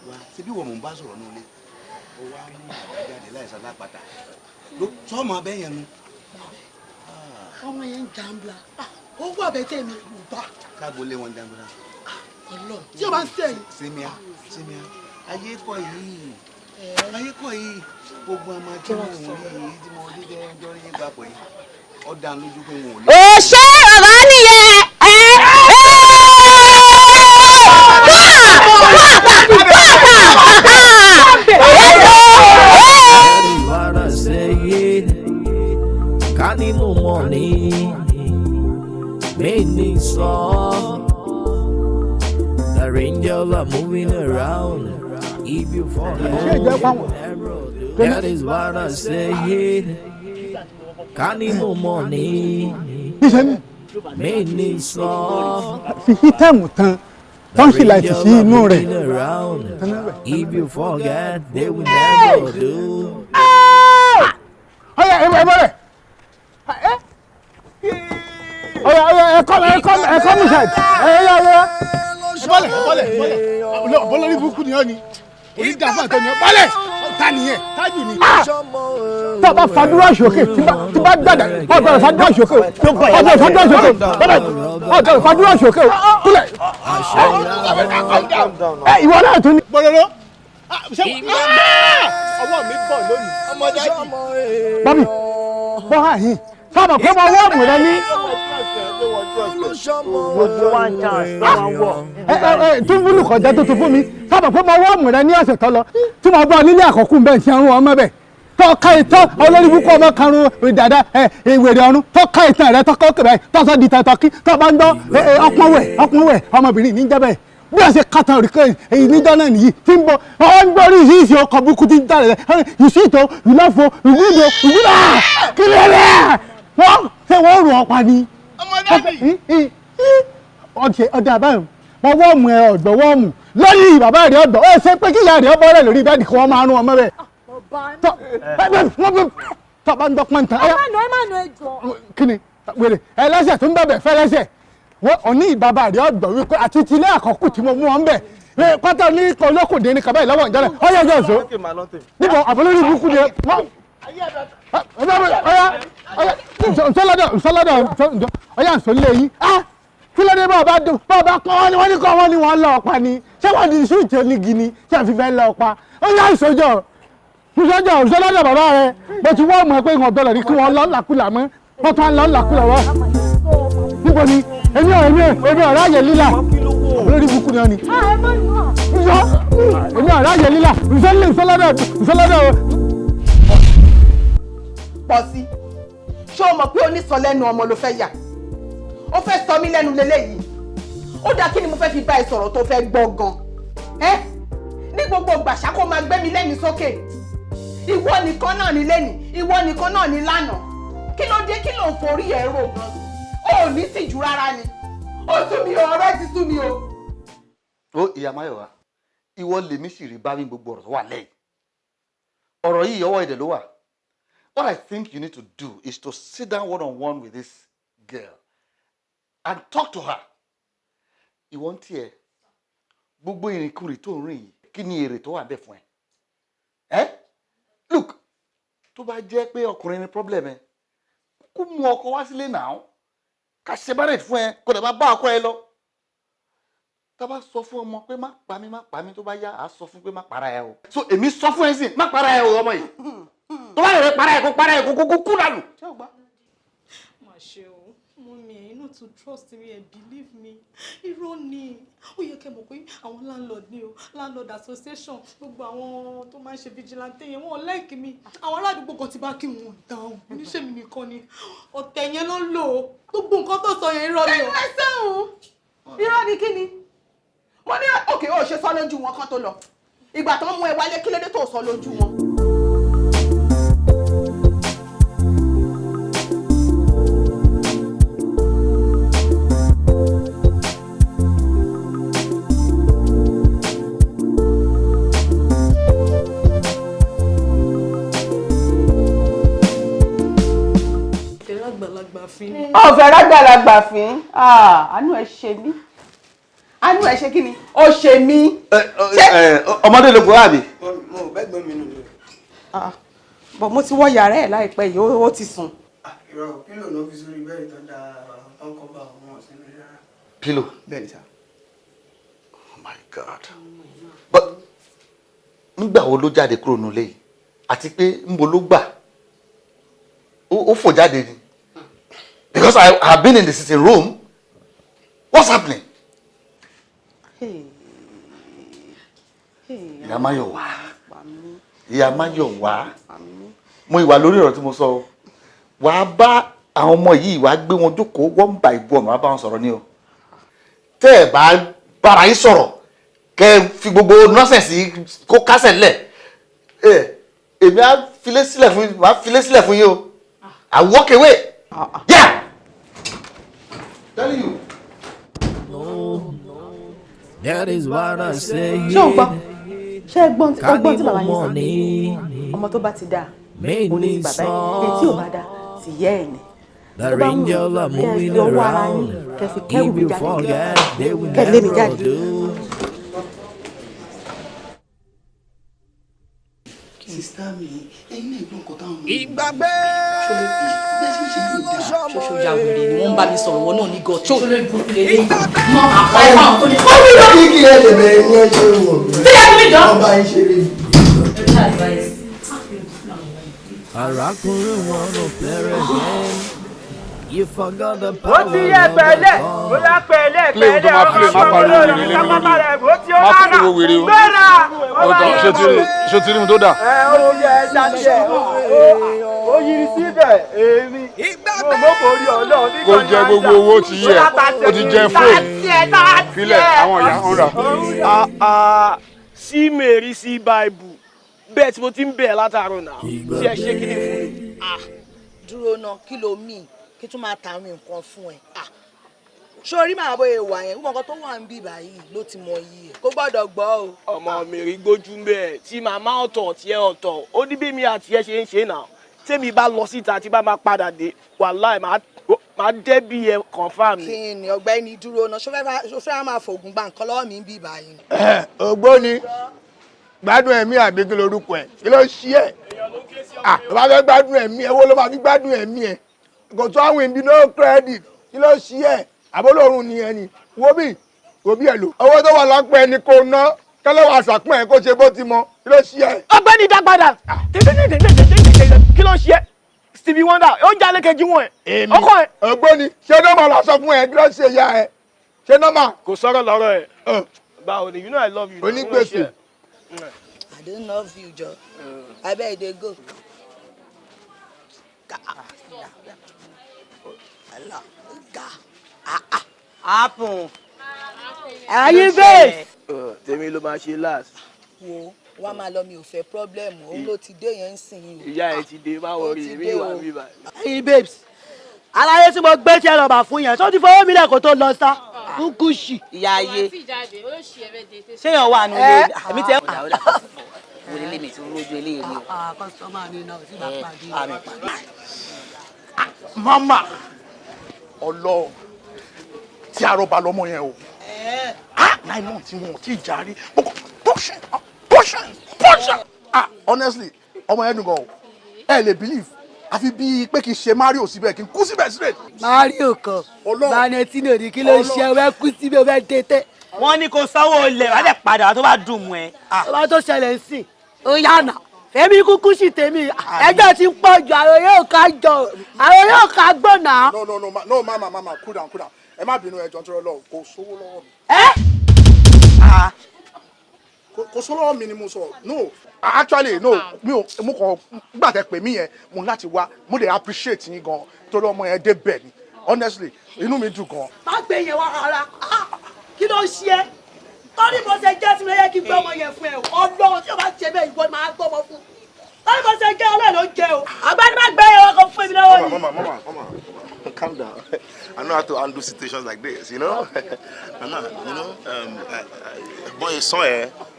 wá ṣebí wọ́n mò ń bá sọ̀rọ̀ ní ilé o wá mú àbájáde láìsàn lápáta sọ́ọ̀mù abẹ́yẹn nu. ọmọ yẹn ń jàǹbla ó wà bẹ́ẹ̀ tẹ̀ mí kò bá. káàbọ̀ lé wọn jàǹbla. Ọlọ́run tí o bá ń sẹ́yìn. Sẹ́míà ayé kọ́ yìí gbogbo ọmọ tí mo rí yìí tí mo rí jọ yín papọ̀ yìí ó dá lójú pé wọn ò lè. ó ṣe bàbá nìyẹn. Kani mo money made me slow. The angels are moving around. If you fall, that is what I say. Kani mo money made me slow. Fi hítẹ́mù tán tọ́ǹsì láti sí inú rẹ̀. If you forget, they will never do. Ọ̀yá ẹ bọ́lẹ̀. Ọ̀yá ẹ̀kọ́ mi sẹ́ẹ̀. Bọ́lẹ̀ ní burúkú ni ọ́ ni. Onídàáfà tó ní ọ́. Bọ́lẹ̀ ta nìyẹn tájù ni. Tó bá fàdúrà sókè tí bá gbàdá ọ̀dọ̀ fàdúrà sókè ọ̀dọ̀ fàdúrà sókè ọ̀dọ̀ fàdúrà sókè kúlẹ̀. Ìwọ náà tún ní. Bọ́lẹ̀ ọwọ́ mi bọ̀ lónìí. Bọ́bí bọ́ hà yín sábà pé mo wọ́ ọ̀mù rẹ ní. Túnbùlù kọjá tó tún fún mi sábà pé mo wọ́ ọ̀mù rẹ ní ọ̀sẹ̀ tó lọ tí mo bọ́ nílé àkọ́kù bẹ́ẹ̀ tí àwọn ọmọ bẹ́ẹ̀ tọ́ka ìtọ́ olórí búkọ́ ọmọ karùn-ún dàda ìwèrè ọ̀run tọ́ka ìtàn rẹ tọ́ka òkè báyìí tọ́sọ di tàtọ́kí tọ́ bá ń gbọ́ ọpọ́nwẹ̀ ọmọbìnrin níjẹ́ bẹ́ẹ̀ bí a ṣe kàtà òrìkẹ́ èyí níjọ́ náà nìyí tí ń bọ̀ ọ́ ń gbọ́ orí ìṣiṣẹ́ ọkọ̀ burúkú tí ń tà rẹ̀ ìṣètò ìlọ́fọ̀ ìwúlò ìwúlò kílẹ̀ rẹ̀ wọ́n ṣe wọ́n rò ọ́ pa ni. ọ̀dà àbáyọ̀ mo wọ́ọ̀mù ẹ ọ̀gbọ̀ wọ́ọ̀mù lórí bàbá rẹ̀ ọ̀gbọ̀ ó ṣe pé kí ìyá rẹ̀ ọbọ̀ rẹ̀ lórí bẹ́ẹ̀dì kí wọ́n máa rún ọmọ bẹ́ẹ̀. tọ́ bá ń dọ́ pọ́ńtà. ẹ má nù ẹjọ́. kí ni wèrè ẹlẹ́sẹ̀ tó ń bẹ̀bẹ̀ fẹ́lẹ́sẹ̀ òní bàbá rẹ̀ ọ̀gbọ̀ wípé àti tilé àkọ́kù tí mo mú wọn bẹ̀ pátá ní olókùnrin ní kaba ìlọ́wọ́ ìjọba ọ̀yà ìjọ ìṣó níbo àbọ̀lórí burúkú ni nsọ́lọ́dọ̀ ọ̀yà ìṣòlẹ̀ yìí kí ló dé bá ọba kọ́ wọ́n ní kọ́ wọ́n ní wọ́n lọ ọ̀pá ni ṣé wọ́n di ṣúùtì onígi ni ṣé àfi fẹ́ lọ ọ̀pá ọ̀yà ìṣòjọ́ ìṣọ́lọ́dọ̀ bàbá rẹ̀ bó ti wọ́n mọ̀ pé ìwọ̀n bẹ̀rẹ̀ rí kí wọ́n lọ́ làkúlà mọ́ wọ́n tún á lọ́ làkúlà wọ́ níbo ni èmi ọ̀rọ̀ ayẹ lílà lórí ibùkún náà ni èmi ọ̀rọ̀ ayẹ lílà ìṣọ́lọ́dọ̀. pọ̀ sí ṣé o mọ̀ pé onísọ̀lẹ́nu ọmọ ló fẹ́ yà ó fẹ́ sọ mí lẹ́nu lélẹ́yìí ó dáa kí ni mo fẹ́ fi bá ẹ sọ̀rọ̀ tó fẹ́ gbọ́ gan ẹ́ ní gbogbo gbàṣà kó máa gbé mi lẹ́nu sókè ìwọ nìkan náà ní lẹ́nì ìwọ nìkan náà ní lánàá kí ló dé kí ló ń forí ẹ rò gan ó ní tìjú rárá ni ó sú mi o ọ̀rẹ́ ti sú mi o. ó ìyá Máyọ̀wá ìwọ lèmi sì rí bá mi gbogbo ọ̀rọ̀ tó wà lẹ́yìn ọ̀rọ̀ yìí ọwọ́ ìdẹ̀ ló wà. What I think you need to do is to sit down one-on-one with this girl and talk to her. Ìwọ ń tiẹ̀ gbogbo ìrìnkúrì tó ń rìn yìí kí ni èrè tó wà bẹ́ẹ̀ fún ẹ? Look, tó bá jẹ́ pé ọkùnrin ni problem ẹ kó mú ọkọ wá sílé náà ká ṣe bárẹ̀ fún ẹ kó dẹ̀ bá ọkọ ẹ lọ. Tá bá sọ fún ọmọ pé má pa mí tó bá yá á sọ fún pé má para ẹ o. So èmi sọ fún ẹ sí má para ẹ o ọmọ yìí. Tó bá yẹ para ẹ kó kú dànù. Má ṣe o, Mummy, you know to trust me and believe me. Irọ́ ni. Ó yẹ kẹ́ mọ̀ pé àwọn landlord ni o, landlord association, gbogbo àwọn tó máa ń ṣe vigilante yẹn wọ́n like mi. Àwọn aládùúgbò kan ti bá kí wọn dáhùn. Oníṣẹ́ mi nìkan ni. Ọ̀tẹ̀ yẹn ló ń lò ó. Gbogbo nǹkan tó sọ yẹn irọ́ ni o. Ẹnu ẹsẹ̀ òun. Irọ́ ni kí ni? Mo ní òkè ó ṣe sọ lójú wọn kan tó lọ. Ìgbà tó ń mú ẹ wálé kí ló dé tó sọ lójú wọn? Ọ̀fẹ́ rágbàlagbà fín àánú ẹ ṣe mí àánú ẹ ṣe kí ni ó ṣe mí. ọmọdé ló kọ́ àbí. mo bẹ́gbọ́n mi nù. bọ̀ mo ti wọ yàrá ẹ̀ láìpẹ́ yìí ó ti sùn. ìrọ̀ pílò ló fi sórí bẹ́ẹ̀ tó da ọkọ̀ bá wọn sínú yàrá. Pílò. bẹ́ẹ̀ ni sá. Oh my God. But nígbà wo ló jáde kúrò nílé yìí àti pé ńbo ló gbà ó fò jáde ni. Because I have been in the sitting room. What's happening? Ìyá Máyọ̀wá. Ìyá Máyọ̀wá. Mo ìwà lórí ọ̀rọ̀ tí mo sọ. Wàá bá àwọn ọmọ yìí wàá gbé wọn jókòó wọ́n bá ìbú ọ̀nà wàá bá wọn sọ̀rọ̀ ni o. Tẹ́ ẹ̀ bá bára yín sọ̀rọ̀ kẹ́ ẹ fi gbogbo nọ́sẹ̀sì kó kásẹ̀ lẹ̀. Èmi á filé sílẹ̀ fún yín o. I walk away. Yeah. Telling you. No, that is what I say. Ṣé o gbọ́? Ṣé ẹgbọ́n tí bàbá yín sọ? Ọmọ tó bá ti dáa, òun ni bàbá yín. Èyí tí ò bá dáa, sì yẹ́ ẹ̀ ni. The angels are moving around. If you forget, they will never do. Sista mi, ẹ̀yin náà gbọ́n kọ́tà ọmọ. Ìgbàgbé. Ṣoṣo ya wèrè ni wọ́n bá mi sọ̀rọ̀ wọn náà ní gọ́ọ̀tù. Ìgbàgbé. Mọ àpá ẹ̀ máa ń kọ́ni. Ó ní lọ. Kí ẹ lè bẹ̀rẹ̀ ní ẹjọ́ wọn. Tí ẹ kúlẹ̀ jọ. Ọba yín ṣeré. Arákùnrin wọn ló bẹ̀rẹ̀ again. You forgot the ó power ti yẹ pẹ̀lẹ́ ó yá pẹ̀lẹ́ pẹ̀lẹ́ ó ti ó lánà gbéra ṣé ti rí mi tó dà. ó ti yẹ ṣáṣẹ ó yiri síbẹ̀ èmi mo mọ̀ kò rí ọ̀dọ́ bí kò jẹ gbogbo owó ti yẹ ó ti jẹ fóònù filẹ̀ àwọn ìyá ń rà. sí Mary sí Bible bẹ́ẹ̀ tí mo ti ń bẹ̀ látàárọ̀ náà tí ẹ ṣe kí ni fún mi. dúró náà kí ló mì kí tún máa ta àwọn nǹkan fún ẹ sórí màá bọ èèwà yẹn gbogbo nǹkan tó wà ń bì báyìí ló ti mọ iyì ẹ̀ kó gbọ́dọ̀ gbọ́ o. ọmọ mi rí gbójú mbẹ tí màmá ọ̀tọ̀ tiẹ̀ ọ̀tọ̀ ó ní bí mi àti ẹ ṣe ń ṣe náà tèmi bá lọ síta tí bá máa padà dé wàláì máa débí ẹ confam ni. kí ni ọ̀gbẹ́ni dúró náà ṣọfẹ́ máa fògùn gba nǹkan lọ́wọ́ mi ń bì báyìí. ògbóni gbádùn ẹ̀mí àbí kí lorúkọ ẹ̀ kí ló ṣí ẹ̀ ló bá fẹ́ gbádùn ẹ̀mí ẹ̀ wo ló máa fi gbádùn ẹ̀mí ẹ̀ kò tó àwọn ìbí no credit kí ló ṣí ẹ̀ àbólórun ni ẹni wo bí ẹ̀ lò owó tó wà lápẹ́ ẹni kò ná kẹlẹ́wà àṣàpọ̀ ẹ̀ kó ṣe bó ti mọ kí ló ṣí ẹ̀. ọ̀gbẹ́ni dàgbàdà kí ló ṣí ẹ Stevie Wonder ó ń jalè kejì wọn ẹ ọkọ ẹ. ògbóni ṣé nọ́mà la sọ fún ẹ kí ló ṣe ya ẹ ṣé nọ́mà. kò sọ̀rọ̀ lọ́rọ̀ ẹ̀ báwo ni you know I love you. onígbèsè. I don't love you jọ abeg dey go. happen. ayé bẹ́ẹ̀. tèmi ló máa ṣe last. wo wá máa lọ mi ò fẹ́ problem òun ló ti dé yẹn ń sìn yìí o. ìyá ẹ ti dé báwo rí èmi wà mí báyìí. hey babes aláyé tí mo gbé tiẹ̀ lọ́ba fún yẹn tó ti fọwọ́ mi lẹ́kọ̀ọ́ tó lọ sá kúkú ṣì. ìyá ayé ṣéyàn wà nílé èmi tẹ. wọlé lèmi tí rojú eléyìí rí o. kọ́sítọ́mà mi náà sì máa pàdé. mama ọlọ tí arọba lọmọ yẹn o 9 months tí wọn ò tí ì járí portion honestly ọmọ yẹn dùn gan o ẹ lè believe àfi bíi pé kí n ṣe Mario síbẹ̀ kí n kú síbẹ̀ straight. Mario kan Valentino ní kí ló ṣe ẹ kú síbẹ̀ ó fẹ́ tètè. wọ́n ní kó sanwó ilẹ̀ wà á dẹ̀ padà wá tó bá dùn mọ́ ẹ. tó bá tó ṣẹlẹ̀ sí ó yànnà fẹ́mi kúkú sí tèmi ẹgbẹ́ ti ń pọ̀ jù àwọn yóò ká jọ àwọn yóò ká gbọ̀nà. no mama cool down ẹ má bínú ẹjọ́ nítorí Ọlọ́run kò sówó lọ́wọ́ mi. kò sówó lọ́wọ́ mi ni mo sọ no actually no mi ò mo kàn gbà tẹ pè mí yẹn mo láti wá mo dey appreciate yín gan torí ọmọ yẹn dé bẹ́ẹ̀ ni honestly inú mi dùn gan. má gbé yẹn wá rárá kí ló ṣe é torí mo ṣe jẹ́ sí mi yẹ kí gbé ọmọ yẹn fún ẹ Ọlọ́run tí o bá ṣe bẹ́ẹ̀ ìwọ ni màá gbọ́ ọmọ fún torí mo ṣe jẹ́ Ọlọ́run ló jẹ o àgbẹ̀ni má gbé yẹn wá kan fún mi lọ́wọ́ ni. Mama, calm down. I know how to handle situations like this, you know. Mama, you know, boy, it's so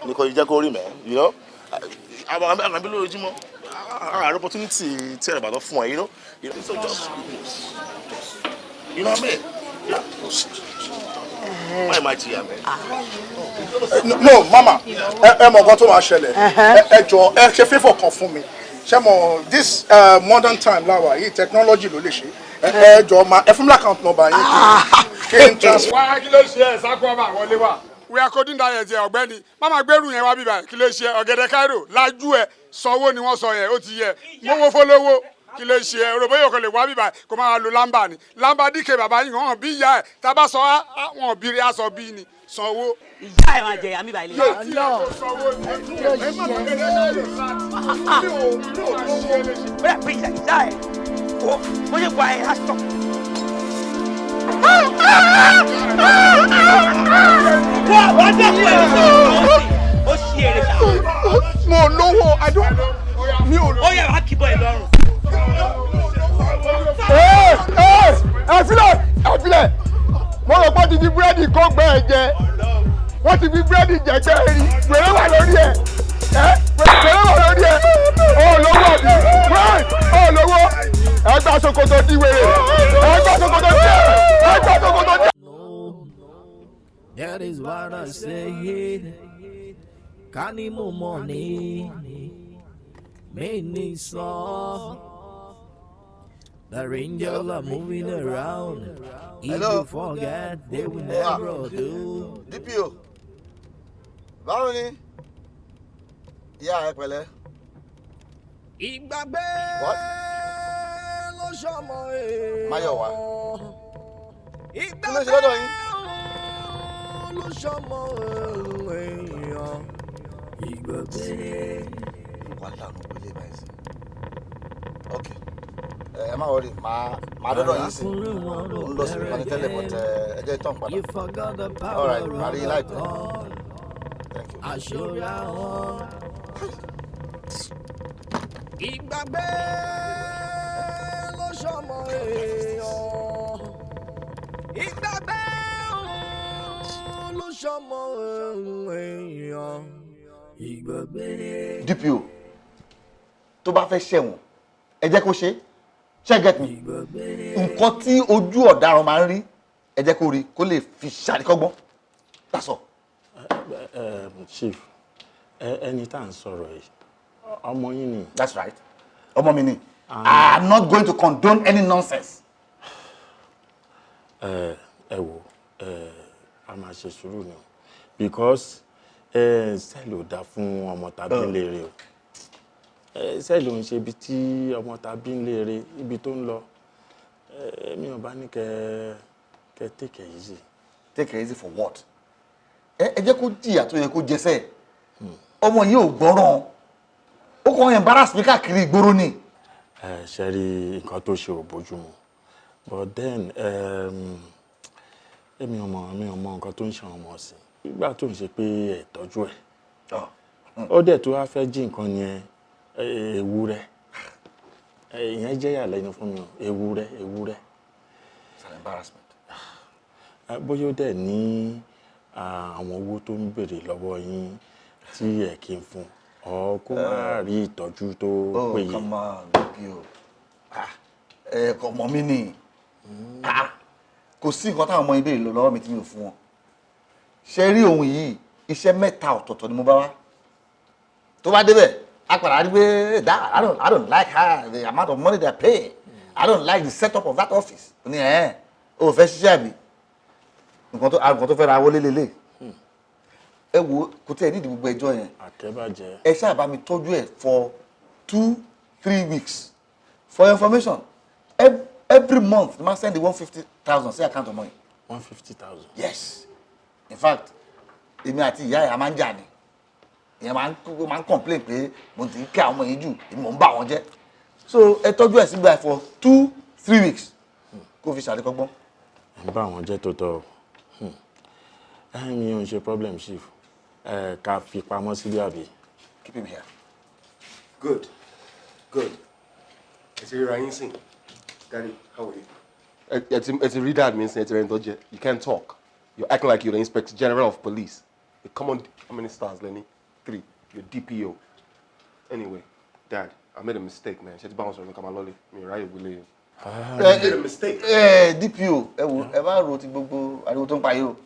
because you just go in, you know. I'm below you, I have opportunity to tell about the phone, you know. So just, you know what I mean? Yeah. Why am I here, man? No, Mama. Mo go to ma ṣẹlẹ̀. Ẹ jọ̀ọ́, ẹ ṣe favor kan fún mi. Ṣé mo this modern time lawa, yìí technology ló lè ṣe. Ẹ jọ̀ọ́ ma ẹ fún mi account number yín. Kí n transfer. wá kí ló ṣe ẹ sáko ọba wọlé wa. we are coding diet yẹ ọ̀gbẹ́ni mama gbẹrù yẹn wá bíbá kí ló ṣe ọ̀gẹ̀dẹ̀ Cairo lájú ẹ sanwó ni wọ́n sọ yẹn ó ti yẹ mowó fọlọwọ kí ló ṣe ẹ òròbó yòókò lè wá bíbá kó máa lo lamba ni lamba díkè bàbá yìí hàn bí ìyá ẹ tábà sọ wọn bí rí aṣọ bí ni sanwó. ìyá ẹ máa jẹ àmì ìbàlẹ̀. bẹ́ẹ̀ bí ìyá ẹ wo bó ṣe wà ẹ aṣọ. wọ́n dẹ́kun ẹ̀ ó ṣí èrè ṣá. mo lówó adó mi ò lọ. ó yẹ wá kíbọ̀ ẹ̀ lọ́rùn. ẹ filẹ̀ mo rò pé ti fi búrẹ́dì kó gbẹ́ ẹ jẹ wọ́n ti fi búrẹ́dì jẹjẹ rí wèrè wà lórí ẹ wèrè wà lórí ẹ ó lówó àbí ó lówó ẹ gba ṣòkòtò di wèrè ẹ gba ṣòkòtò di ẹ gba ṣòkòtò di. That is what I said. Kani mo money, many saw. The angels are moving around. If you forget, they will never do. DPO. Báwo ni? Ìyá ẹ pẹ̀lẹ́. Ìgbàgbé ló ṣọmọ Máyọ̀wá. Ìgbàgbé ló ṣe lọ́dọ̀ yín? ló ṣọmọ èèyàn. Ìgbàgbé. Wàhálà ló gbélé báyìí sí. Ok. Ẹ má wọrí, màá dọ́dọ̀ yín sí. Mo ń lọ sí ìpàdé tẹ́lẹ̀ but ẹ jẹ́ ìtàn padà. All right, màá rí yín láìpẹ́. Thank you. Àṣọra hàn. Ìgbàgbé ló ṣọmọ èèyàn. Ìgbàgbé. DPO tó bá fẹ́ ṣẹ̀wọ̀n ẹ jẹ́ kó ṣe get me nǹkan tí ojú ọ̀daràn máa ń rí ẹ jẹ́ kó rí kó lè fi ṣàríkọ́gbọ́n that's all. Chief ẹni tá à ń sọ̀rọ̀ yìí ọmọ yín ni. That's right ọmọ mi ni I am not going to condone any nonsense. Ẹ wò a máa ṣe sùúrù ni because sẹ́ẹ̀lì ò dáa fún ọmọ tàbí léèrè o sẹ́ẹ̀lì ò ń ṣe ibi tí ọmọ tàbí léèrè ibi tó ń lọ mi ò bá ní kẹ́ take it easy. Take it easy for what? ẹ jẹ́ kó jìyà tó yẹ kó jẹsẹ̀ ọmọ yìí ò gbọ́ràn ó kàn embarrass mi káàkiri ìgboro ni. ṣe rí nǹkan tó ṣe ò bójúmu but then mi ò mọ nǹkan tó ń ṣe ọmọ sí nígbà tó ń ṣe pé ẹ tọ́jú ẹ̀ ó dẹ̀ tó wá fẹ́ jí nǹkan yẹn ewúrẹ́ ìyẹn jẹ́ ìyàlẹ́nu fún mi ewúrẹ́. It's an embarrassment. bóyá ó dẹ̀ ní àwọn owó tó ń béèrè lọ́wọ́ yín tí ẹ kì í fún ọ kó má rí ìtọ́jú tó péye. Oh come on DPO ẹ̀kọ́ mọ́ mi ni kò sí nǹkan táwọn ọmọ ibẹ̀ lò lọ́wọ́ mi tí mi ò fún wọn ṣe rí ohun yìí iṣẹ́ mẹ́ta ọ̀tọ̀ọ̀tọ̀ ni mo bá wá tó bá débẹ̀ a padà rí pé I don't like her the amount of money they pay I don't like the setup of that office ní o fẹ́ ṣiṣẹ́ àbí nǹkan tó fẹ́ ra wọlé lélẹ̀ ẹ wo kò tẹ́ ẹ nídìí gbogbo ẹjọ́ yẹn àkẹ́bàjẹ́ ẹ ṣáà bá mi tọ́jú ẹ for 2-3 weeks for your information every month you must send the 150,000 sí account of money. 150,000. Yes in fact èmi àti ìyá ẹ̀ a máa ń jà ní ìyẹn máa ń complain pé mo ti ń kí àwọn ọmọ yìí jù èmi mò ń bà wọ́n jẹ́ so ẹ tọ́jú ẹ̀ sígbà for 2-3 weeks kó fi ṣàríkọ́gbọ́n. ẹ ń bá àwọn jẹ́ tó tọ́ mi ò ń ṣe problem chief ká fi pamọ́ síbí àbí. Keep him here. Good. ẹ ti ríra yín sìn Daddy, how are you? ẹ ti rí dad mi sìn ẹ ti rẹ̀ ń tọ́jẹ́ you can't talk you're acting like you're the Inspector General of Police. Come on, how many stars, Lenny? 3. You're DPO. Anyway, Dad, I made a mistake, man. She's bouncing on Kamaloli. Me right with you. I made a mistake. DPO, ẹ bá ro ti gbogbo ariwo tó ń pa yìí o.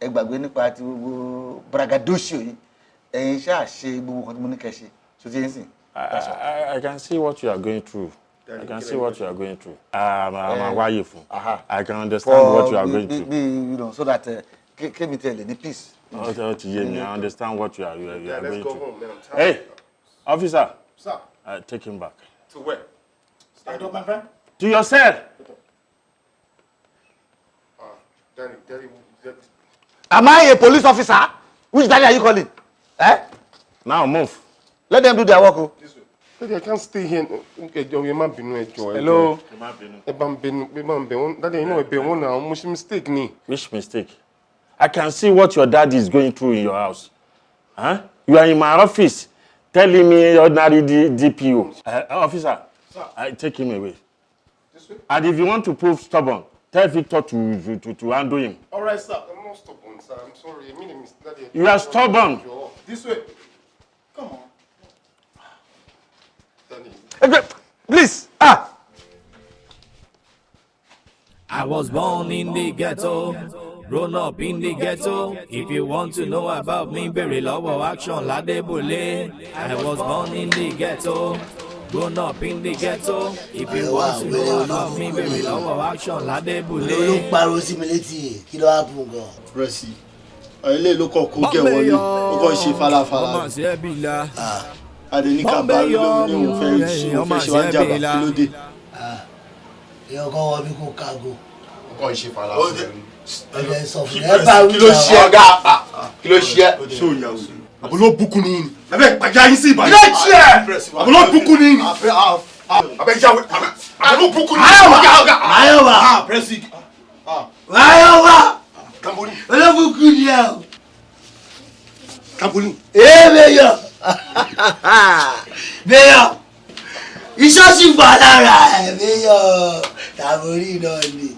Ẹ gbàgbé nípa ti gbogbo braggadocio yìí. Ẹ̀yin ṣáà ṣe gbogbo nǹkan tí mo ní kẹ́ ṣe. So ti yín sìn. I can see what you are going through. I can see what you are going through. I'm a wife. I can understand what you are going through. You know, so that Kemi tell you the peace. I understand what you are going let's through. go home, man. I'm tired. Hey, officer. Sir. Take him back. To where? Stand up, my friend. To your cell. Daddy. Am I a police officer? Which daddy are you calling? Now move. Let them do their work. Daddy, I can't stay here. Hello. Daddy, you know a mistake ni. Which mistake? I can see what your dad is going through in your house. You are in my office telling me ordinary DPO. Officer, take him away. This way? And if you want to prove stubborn, tell Victor to handle him. All right, sir. I'm not stubborn, sir. I'm sorry. I made a mistake. Daddy, You are stubborn. This way. Come on. Daddy. Please. I was born in the ghetto, grown up in the ghetto. If you want to know about me, bèrè lọ́wọ́ Action Ladebule. I was born in the ghetto, grown up in the ghetto. If you want to know about me, bèrè lọ́wọ́ Action Ladebule. ló ń pariwo sí mi létí kí ló wá bùn gan. Rẹ́sì ilé ló kọ̀ kó gẹ̀ wọlé ó kọ́ ṣe falafala. Adéníkà bá rí lómi ní òun fẹ́ ṣe wá jàmbá kí ló dé. èèyàn kan wọ bí kò kágo. ó kọ́ ṣe falafala. ẹ̀jẹ̀ sọ fún ẹ bá wí. kí ló ṣe ẹ kí ló ṣe ẹ. ṣé o yà wò. àbúrò bukun ni yín. abẹ́ gbàjà yín sí ìbàdàn. kí ló ṣe ẹ. àbúrò bukun ni yín. abẹ́ jáwé àbúrò bukun ni yín. Máyọ̀wá. Máyọ̀wá. olóbùkún ni ẹ o. Tamboli. Bẹ́yọ̀. Bẹ́yọ̀. Iṣẹ́ sì wà lára ẹ̀ Bẹ́yọ̀. Tamboli náà ni.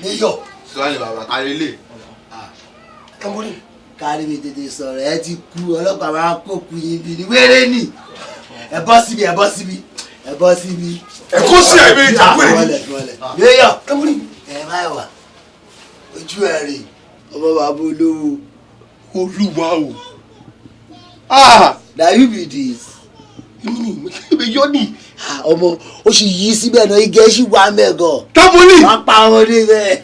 Bẹ́yọ̀. Sọ́ọ́lì bàbá kárí lè. kárí mi tètè sọ̀rọ̀ ẹ ti kú ọlọ́pàá máa kó kú yín bí ní wéré nì ẹ bọ́ síbi ẹ kó sí àìbẹ́ ìjà wéré ni. yéèyàn ẹ má wà ojú ẹ rè ọmọ bàbá olówó olúwa o. na you be this. yọ ni. ọmọ ó sì yí síbẹ̀ náà igẹ̀ sì wà mẹ́gàn. tábólì. wọ́n pa ọmọdé bẹ́ẹ̀.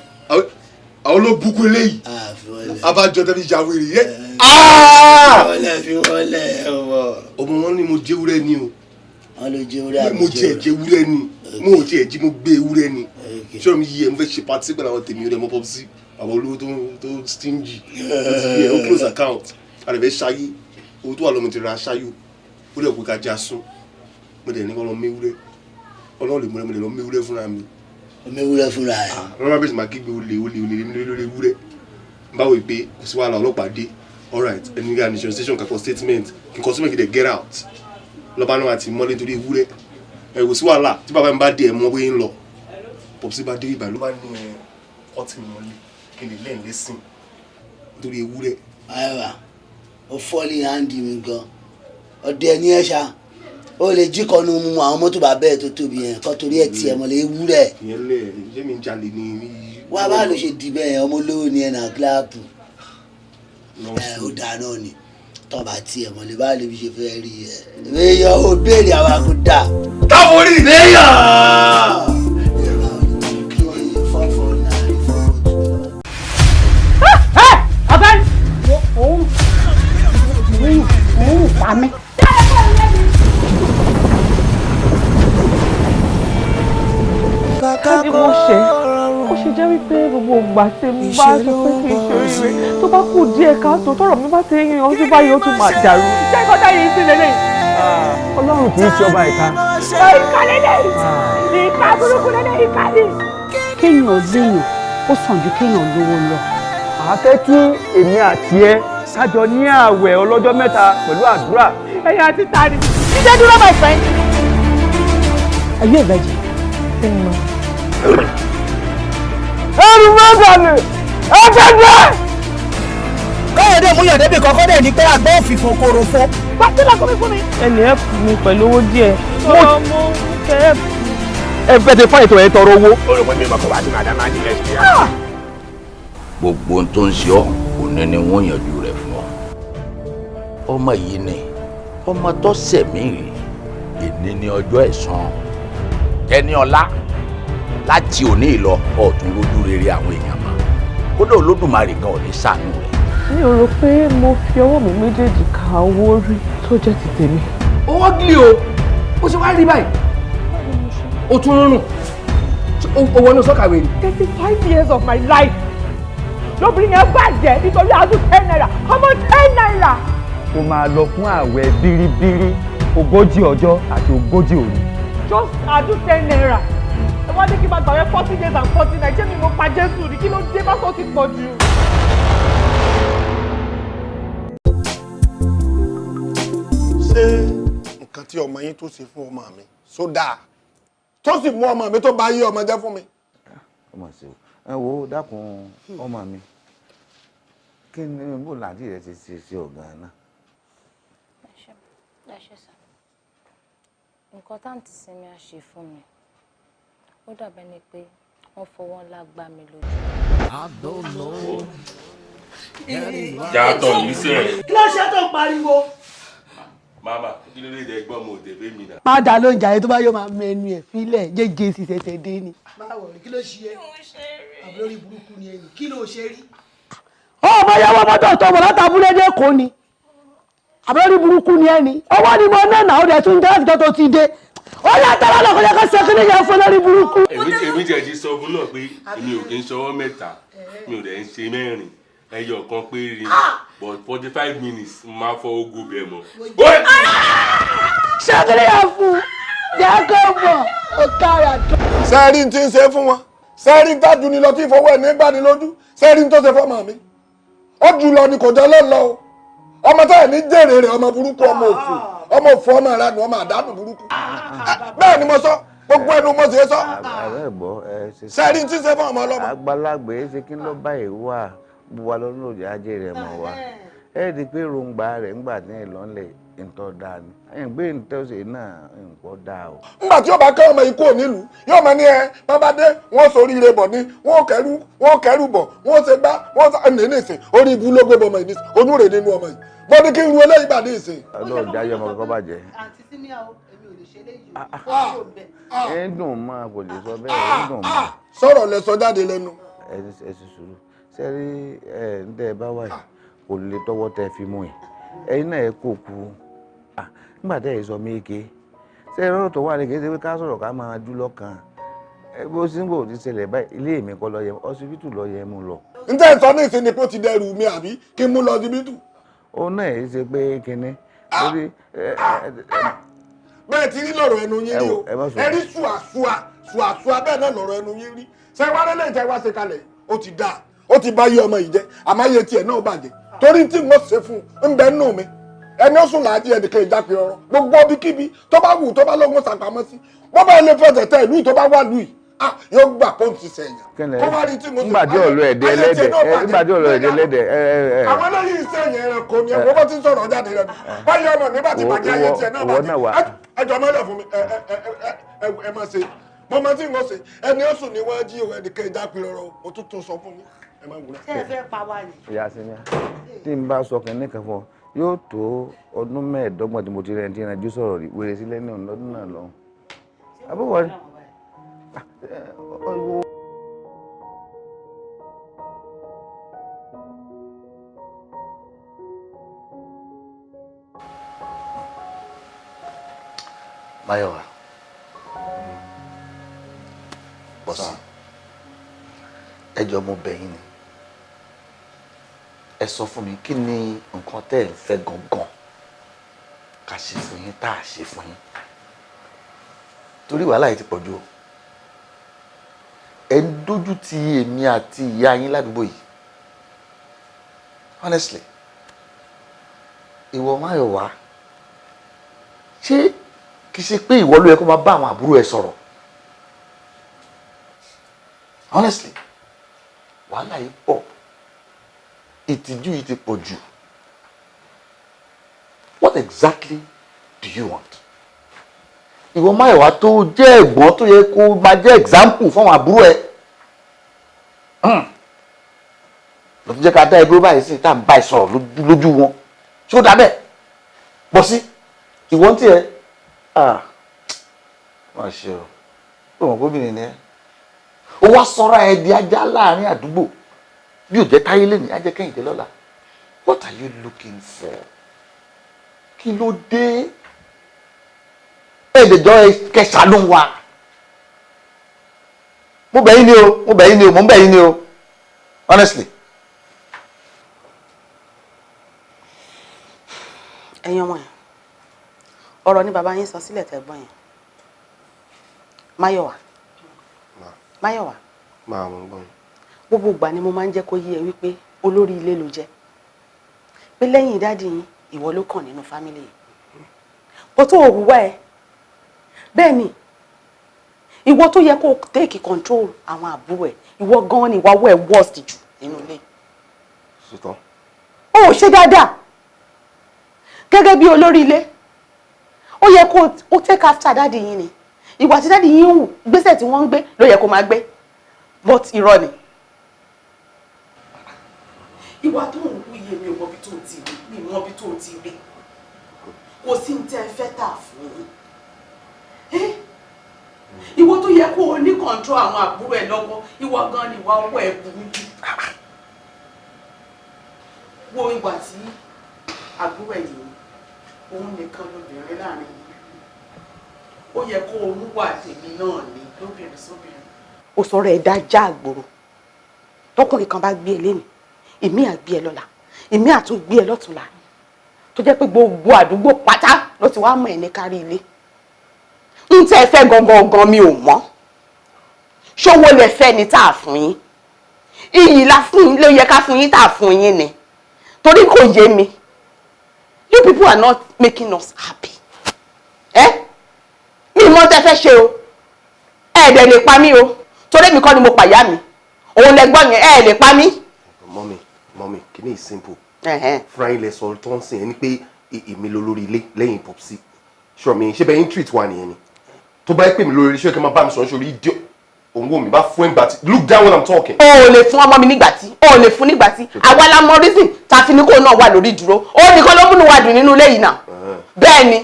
àwọn ló bukú eléyìí abájọ tẹbi jàwèrè yẹ. fi wọ́n lẹ̀ ọmọ wọn ni mo jẹ ewúrẹ́ ni o. wọ́n ló jẹ ewúrẹ́ àbí mo jẹ ewúrẹ́ ni mo ò tiẹ̀ jí mo gbé ewúrẹ́ ni. ṣé mi yí ẹ mo fẹ́ ṣe pàtí pẹ̀lú àwọn tèmi rẹ̀ mọ́ pọ́ sí àwọn olówó tó stingy ó close account àrẹ̀fẹ́ ṣayé owó tó wà lọ́mọ ti ra ṣáyò ó dẹ̀ kó ká já sún mo dẹ̀ ní kọ́ lọ méwúrẹ́ ọlọ́run lè mú mo dẹ̀ lọ méwúrẹ́ fúnra mi. méwúrẹ́ fúnra ẹ̀. rọ́bà bẹ́ẹ̀ sì máa kígbe olè lórí ewúrẹ́ báwo ìpè kò sí wàhálà ọlọ́pàá dé alright ẹni ní admission station kakọ statement kí n kọ sílẹ̀ kí dẹ̀ get out lọ́ba náà àti mọ́lé nítorí ewúrẹ́ ẹ̀ kò sí wàhálà tí bàbá mi bá dé ẹ̀ mọ́ bóyá ń lọ pọ̀pùsí bá dé ìbà ló bá ní ọtí mọ́lé kí n lè lẹ́yìn lẹ́sìn nítorí ewúrẹ́. ayiwa ó fọ́ọ̀lì hàndì mi gan ọdẹ ní ẹ̀ṣá ó lè jí kọ́nu mu àwọn mọ́tò bàbá ẹ̀ tó tóbi yẹn kọ́ torí ẹ̀ tiẹ̀ mọ́lẹ̀ ewúrẹ́. ìyẹn lẹ ṣé mi ń jalè ní. wá bá ló ṣe di bẹ́ẹ̀ ọmọ olówó ni ẹ̀ náà kíláàpù ó dáa náà ni tọ́ba tiẹ̀ mọ́lẹ̀ bá lè fi ṣe fẹ́ rí ẹ̀ èèyàn ò béèrè àwọn àkúdà. táwọn rí. èèyàn. ọ̀gbẹ́ni òun pa mí. káàdì mo ṣe ó ṣe jẹ́ wípé gbogbo ìgbà tí mo bá sọ pé kí n ṣe oríire tó bá kù díẹ̀ káàtó tọrọ mi bá ti yan ojú báyìí ó tún máa dàrú. ṣé ìkọ́tà yìí sí lélẹ̀. ọlọ́run kì í ṣe ọba ìka. ìka lélẹ̀ ìka burúkú lélẹ̀ ìka ni. kéèyàn léèyàn ó sàn ju kéèyàn lówó lọ. màá fẹ́ kí èmi àti ẹ kájọ ní ààwẹ̀ ọlọ́jọ́ mẹ́ta pẹ̀lú àdúrà. ẹ̀yin àti tani. jíjẹ́ dúró my friend. are you a virgin? ẹrù mẹ́ta ni ẹgbẹ́gbẹ́. káyọ̀dé mú yàn débi kọ́kọ́ dẹ̀ ní pé àgbọ̀ òfìfo koro fún. pàtí làkọ́ mi fún mi. ẹnì ẹ fún mi pẹ̀lú owó díẹ̀. mo kẹ́ ẹ fún. ẹ fẹ́ ti fún ètò ẹ̀ tọrọ owó. ó rò pé mi máa kọ́ bá ti máa dáná ní ẹ̀sìn yá. gbogbo ohun tó ń ṣe ọ́ òní ni wọ́n yanjú rẹ̀ fún ọ. ọmọ yìí ni ọmọ tó sẹ̀mí rí èní ní ọjọ́ ẹ̀san Tẹniọlá láti òní ìlọ ọ̀tún lójú rere àwọn èèyàn mọ́ kódà Olódùmarè gan ò ní ṣàánú rẹ̀. mi ò rò pé mo fi ọwọ́ mi méjèèjì ka owó rí tó jẹ́ ti tèmi. owó gílì o ó ṣe wá rí báyìí ó tún rúnrún owó ní sọ́kàwé ni. 35 years of my life lóbìnrin yẹn bàjẹ́ nítorí àádú 10 naira ọmọ 10 naira. ó máa lọ fún ààwẹ̀ bíríbírí 40 ọjọ́ àti 40 òru. just àádú 10 naira ẹ wá ní kí n máa gbàwẹ̀ 40 days and 40 nights jẹ́ mi mo pa Jésù ní kí ló dé bá tó ti pọ̀ jù. ṣé nǹkan tí ọmọ yín tó ṣe fún ọmọ mi sódà tó sì mú ọmọ mi tó bá yí ọmọ jẹ́ fún mi. ọmọ sí o ẹ wo dákun ọmọ mi kí ni bó làǹtí rẹ ti ṣe sí ọgá náà. nǹkan táǹtì sinmi á ṣe fún mi ó dàbẹ́ ni pé wọ́n fọwọ́ ńlá gbá mi lójú. yàtọ̀ yìí sẹ́. kí ló ṣe tó ń pariwo. mama kí ló lè dẹ gbọ́ mo tẹ̀ fẹ́ mi náà. padà ló ń jà yẹn tó bá yọ máa mẹnu ẹ fílẹ̀ jẹ́jẹ́ sì tẹ̀tẹ̀ dé ni. báwo ni kí ló ṣe é àbúrò rí burúkú ni ẹ̀yìn kí ló ṣe rí. ọmọ ìyàwó mọ́tò tó mọ̀ látàbúlé dé kò ní àbúrò rí burúkú ni ẹni ọwọ́ ni mo náà náà ó dẹ̀ tún jẹ́ láti tó ti dé ó yà tẹ́lá lọ́kọ́ yẹ ká ṣe kí ni yẹn fún lórí burúkú. èmi jẹ́ ti sọ fún náà pé èmi ò kí ń ṣọwọ́ mẹ́ta mi ò dẹ̀ ń ṣe mẹ́rin ẹyọ kan péré but 45 minutes máa fọ ogun bẹ̀ mọ́. ṣé kí ni yẹn fún yẹ kó mọ̀ ó kára tó. sẹ́ẹ̀rì tí ń ṣe fún wọn sẹ́ẹ̀rì ń tájú ni lọ tí ìfowó ẹ̀ ní gbani lójú sẹ́ẹ̀rì ń tó ṣe fọ́mọ mi ó jù lọ ni kò jẹ́ lọ́lọ́ o ọmọ táyà ní jèrè rẹ̀ ọmọ burúkú ọmọ òfò ọmọ òfò ọmọ ìranù ọmọ àdánù burúkú bẹ́ẹ̀ ni mo sọ gbogbo ẹnu mo ṣe sọ sẹ́ẹ̀rì tí ń ṣe fún ọmọ ọlọ́mọ. àgbàlagbà ẹ ṣe kí ló bá ẹ wà buwa lọ́nà òjò ajé rẹ̀ mọ̀ wá ẹ di pé ròǹgbà rẹ̀ ńgbà ní ìlọ́nlẹ̀ ìtọ́ dáa ni ẹ̀ ń gbé ìtọ́sẹ̀ náà nǹkan dáa o. ńgbà tí ó bá kẹ́ ọmọ ikú nílùú yóò máa ní bàbá dé wọ́n sọ oríire bọ̀ ní wọ́n kẹ́rù bọ̀ wọ́n ṣe gbá wọ́n sọ ẹ̀mí ní ìsìn orí ibú ló gbé bọ̀ ọmọ yìí ojú rẹ̀ nínú ọmọ yìí mo ní kí n ru eléyìí bá ní ìsìn. ọlọ́run jáyé ọmọ kọ́kọ́ bàjẹ́. àǹtí símíà o èmi ò lè ṣe léyìí o. ẹ ń dùn mọ́ kò lè sọ bẹ́ẹ̀ ẹ ń dùn mọ́. sọ̀rọ̀ lẹ sọ jáde lẹ́nu. ẹ sì sùúrù sẹ́rí ẹ ń tẹ́ ẹ bá wà kò lè tọwọ́ tẹ fi mú ẹ ẹ̀yin náà ẹ kó kú nígbà tẹ́ ẹ sọ méje sẹ́rí ọ̀rọ̀ tó wà ní kéde pé ká sọ̀rọ̀ ká máa dú lọ́kàn ẹ bó síngò ti ṣẹlẹ̀ báyìí ilé mi kọ́ lọ yẹ ọsibítù lọ yẹ mú lọ. n tẹ́ ẹ sọ ní ìsinmi kó ti dẹrù mi àbí kí n mú lọ ọsibítù. ó náà ẹ ṣe pé kinní lórí bẹ́ẹ̀ ti rí lọ́rọ̀ ẹnu yín rí o ẹ rí ṣùàṣùà bẹ́ẹ̀ náà lọ́rọ̀ ẹnu yín rí ṣé wá lẹ́lẹ́ ìtẹ́ wá ṣe kalẹ̀ ó ti dáa ó ti bá yé ọmọ yìí jẹ́ àmọ́ ayé tiẹ̀ náà bàjẹ́ torí tí mo ṣe fún un ń bẹ nù mí ẹni ó sùn láàdí ẹnìkan ìjápẹ́ ọ̀rọ̀ gbogbo ibikíbi tó bá wù tó bá lọ́gbọ́n sàpamọ́ sí bó bá ilé fẹsẹ̀ tẹ ìlú tó bá wà lù yìí yóò gbà pọ́ǹtì sẹ̀yìn. tó bá rí tí mo sọ nígbàdí ọ̀lọ́ ẹ̀dẹ́ ẹlẹ́dẹ̀ nígbàdí ọ̀lọ́ ẹ̀dẹ́ ẹlẹ́dẹ̀. àwọn eléyìí sẹ́yìn ẹranko ni ẹ̀wọ́n bá ti ń sọ̀rọ̀ jáde rẹ̀ báyọ̀ ọmọ nígbà tí bàjẹ́ ayé tiẹ̀ náà bàjẹ́ ẹjọ́ mọ́lẹ̀ fún mi ẹ má ṣe mo máa ti ń ṣe ẹni ó sùn ní wọ́n jí òun ẹnìkan ìjápẹ́ ọ̀rọ̀ mo tún tún sọ fún mi ẹ má wúlẹ̀. ṣé ẹ fẹ́ pa wá ni. ìyá sinmi tí n bá sọ kẹ́ni kan fún ọ yóò tó ọdún mẹ́ẹ̀ẹ́dọ́gbọ̀n tí mo ti rẹ̀ ń tí ìrìnàjò sọ̀rọ̀ rí wèrè sílẹ̀ ní ọdún náà lọ. àbúrò rẹ̀ Máyọ̀wá bọ́sì ẹ jọ̀ọ́ mo bẹ̀ yín ni ẹ sọ fún mi kí ni nǹkan tẹ́ ẹ̀ ń fẹ́ gangan ká ṣe fún yín tá a ṣe fún yín torí wàhálà yìí ti pọ̀ jù o ẹ ń dójú ti èmi àti ìyá yín ládùúgbò yìí honestly ìwọ Máyọ̀wá ṣé kì í ṣe pé ìwọ ló yẹ kó máa bá àwọn àbúrò ẹ sọ̀rọ̀ honestly wàhálà yìí pọ̀ ìtìjú yìí ti pọ̀ jù what exactly do you want? ìwọ Máyọ̀wá tó jẹ́ ẹ̀gbọ́n tó yẹ kó máa jẹ́ example fún àwọn àbúrò ẹ lọ tún jẹ́ ká dá ẹgbẹ́ báyìí sí tá à ń bá ẹ sọ̀rọ̀ lójú wọn ṣé ó dá bẹ́ẹ̀ bọ́ sí ìwọ ń tiẹ̀ má ṣe o ó mọ̀ gómìnà ni ẹ ó wá sọ́ra ẹ di ajá láàrin àdúgbò bí ò jẹ́ táyé lẹ́nìí á jẹ́ kẹ́hìndé lọ́la what are you looking for kí ló dé ẹ̀ẹ́dẹ̀jọ́ kẹsà ló ń wá mo bẹ̀ yín ni o mo bẹ̀ yín ni o honestly. ẹ̀yin ọmọ yẹn ọ̀rọ̀ ni bàbá yín sọ sílẹ̀ tẹ̀gbọ́n yẹn Máyọ̀wá máa mú gbọ́n. gbogbo ìgbà ni mo máa ń jẹ́ kó yé ẹ wípé olórí ilé ló jẹ́ pé lẹ́yìn dáàdì yín ìwọ ló kàn nínú fámílì yìí bó tó òwúwá ẹ bẹ́ẹ̀ ni ìwọ tó yẹ kó take control àwọn àbúrò ẹ ìwọ gan ni ìwà wọ ẹ worst jù nínú ilé. ṣùtọ́. ó ò ṣe dáadáa gẹ́gẹ́ bí olórí ilé ó yẹ kó o take after dáàdì yín ni ìwà tí dáàdì yín ń wù gbèsè tí wọ́n ń gbé ló yẹ kó máa gbé but irọ́ ni. ìwà tó ń wú iye mi ò mọbi tó ti rí mi mọbi tó ti rí kò sí ní tẹ́ fẹ́ tà fún yín ìwọ tó yẹ kó o ní control àwọn àbúrò ẹ lọ́wọ́ ìwọ gan ni ìwà ọwọ́ ẹ burú jù wo ìgbà tí àbúrò ẹ yìí òun nìkan lóbìnrin láàrin yìí ó yẹ kó o mú wà tèmi náà ní lóbìnrin sóbìnrin. ó sọ̀rọ̀ ẹ̀ dájà àgbòrò tọkùnrin kan bá gbé e lénìí èmi á gbé ẹ lọ́la èmi á tún gbé ẹ lọ́tùnla tó jẹ́ pé gbogbo àdúgbò pátá ló ti wá mọ̀ ẹ́ ní kárí ilé ń tẹ́ ẹ fẹ́ gangan mi ò mọ̀ ṣówó lẹ fẹ́ ni tá a fún yín iyì la fún yín ló yẹ ká fún yín tá a fún yín ni torí kò yé mi you people are not making us happy mi mọ̀ tẹ́ fẹ́ ṣe o dẹ̀ lè pa mí o torí mi kọ́ ni mo pàyà mi òun lẹ gbọ́ yẹn lè pa mí. Mọ́mí Mọ́mí kìíní is simple fúnra ilẹ̀ sọ tó ń sìn ẹni pé èmi ló lórí ilé lẹ́yìn Popsi ṣọ́ mi ṣé bẹ́ẹ̀ ń treat wa nìyẹn ni tó bá pè mí lórí ilé ṣé kí n máa bá mi sọ̀rọ̀ sórí ìdí òun wò mí bá fún ìgbà tí look down when I'm talking. o ò lè fún ọmọ mi nígbà tí o ò lè fún nígbà tí àwa la mọ reason ta fi ní kó náà wà lórí ìdúró ó nìkan ló múnú wa dùn nínú ilé yìí náà bẹ́ẹ̀ ni.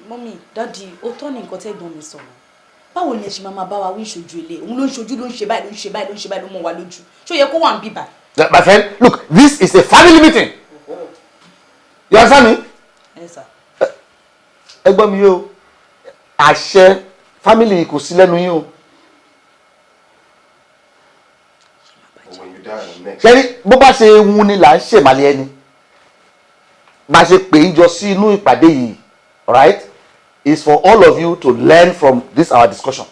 mọ́mí dádì ó tọ́ ní nǹkan tẹ́gbọ́n mi sọ̀rọ̀ báwo ni ẹ ṣe máa bá wa wí ìṣojú ilé òun ló ń ṣojú ló ń ṣe báyìí ló ń ṣe báyìí ló ń ṣe báyìí ló mọ̀ wá lójú ṣó yẹ kó wà ń bíbà. My friend, look, this is a family meeting. You understand me? Yes, sir. Ẹ gbọ́ mi o, àṣẹ family kò sí lẹ́nu yín o. Ṣẹ́rí bó bá ṣe wù ni là ń ṣèmàlẹ́ ẹni. Bá ṣe pè é jọ sí inú ìpàdé yìí, alright? Is for all of you to learn from this our discussion.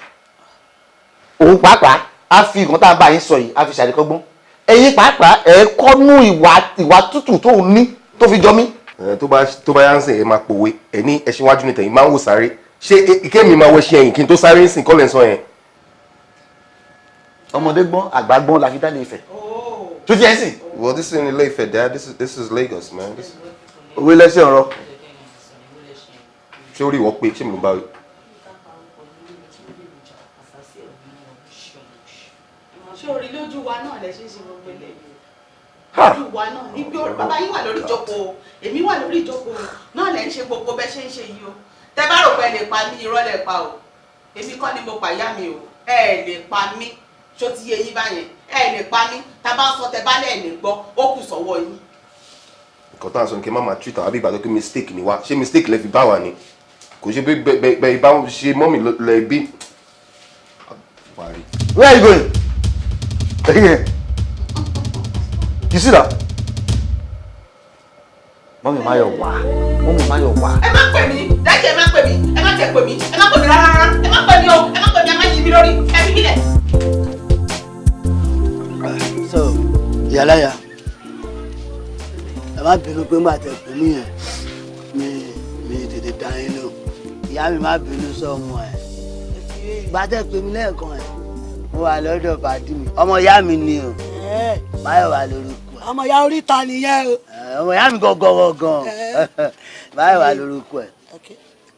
Òun pàápàá á fi nǹkan tá a bá yín sọ yìí á fi ṣàdékọ́gbọ́n. Ẹ̀yin pàápàá ẹ kọ́nú ìwà tútù tó ń ní tó fi jọ mí. tó bá yá ń sìn ẹ máa pòwe ẹ ní ẹṣin wájú ní tẹ̀yìn máa ń wò sáré ṣé ike mi máa wọ ẹṣin ẹ̀yìn kí n tó sáré ń sìn kọ́lẹ̀ ń sọ yẹn. ọmọdé gbọ́n àgbà gbọ́n la fi dá Ilé-Ifẹ̀. tó ti ẹ̀ sìn. Well, this isn't Ilé-Ifẹ̀, Dad. This is Lagos, man. òwe lẹ́sẹ̀ ọ̀rọ̀. ṣé orí ìwọ pé ṣé mi ló bá wí. ṣé orí lójú wa náà lẹ ṣe ń ṣe gbogbo eléyìí lójú wa náà níbi bàbá yín wà lórí ìjókòó èmi wà lórí ìjókòó náà lẹ ń ṣe gbogbo bẹ ṣe ń ṣe yìí o tẹ bá rò pé ẹ lè pa mí irọ́ lẹ pa o èmi kọ́ ni mo pa ìyá mi o ẹ lè pa mí ṣó ti yé yín báyẹn ẹ lè pa mí tá a bá ń sọ tẹ bá lẹ̀ lè gbọ́ ó kù sọ́wọ́ yín. nǹkan tá à ń sọ ni kí n má máa treat àwọn àbí ìgbà tó kí mistake ni wá ṣé mistake lẹ fi bá wa ni kò ṣe bẹ́ẹ̀ bá ṣe mọ́mì lẹ bí. Where are you going? Again. You see that? Mommy Mayo wá. Mommy Mayo wá. Ẹ má pè mí, dájú ẹ má pè mí, ẹ má tẹ pè mí, ẹ má pè mí rárá, ẹ má pè mí o, ẹ má pè mí, ẹ má yí mi lórí, ẹ fi mí lẹ̀. So, ìyálàyà, ẹ má bínú pé má tẹ pè mí yẹn, mi tètè dá yín lò. Ìyá mi má bínú sọ́mọ ẹ̀. Gbà tẹ pè mí lẹ́ẹ̀kan ẹ̀. Mo wà lọ́dọ̀ pàdí mi. Ọmọ ìyá mi ni o. Báyọ̀ wà lórúkọ ẹ̀. ọmọ ìyá oríta nìyẹn o. Ọmọ ìyá mi gangan. Báyọ̀ wà lórúkọ ẹ̀.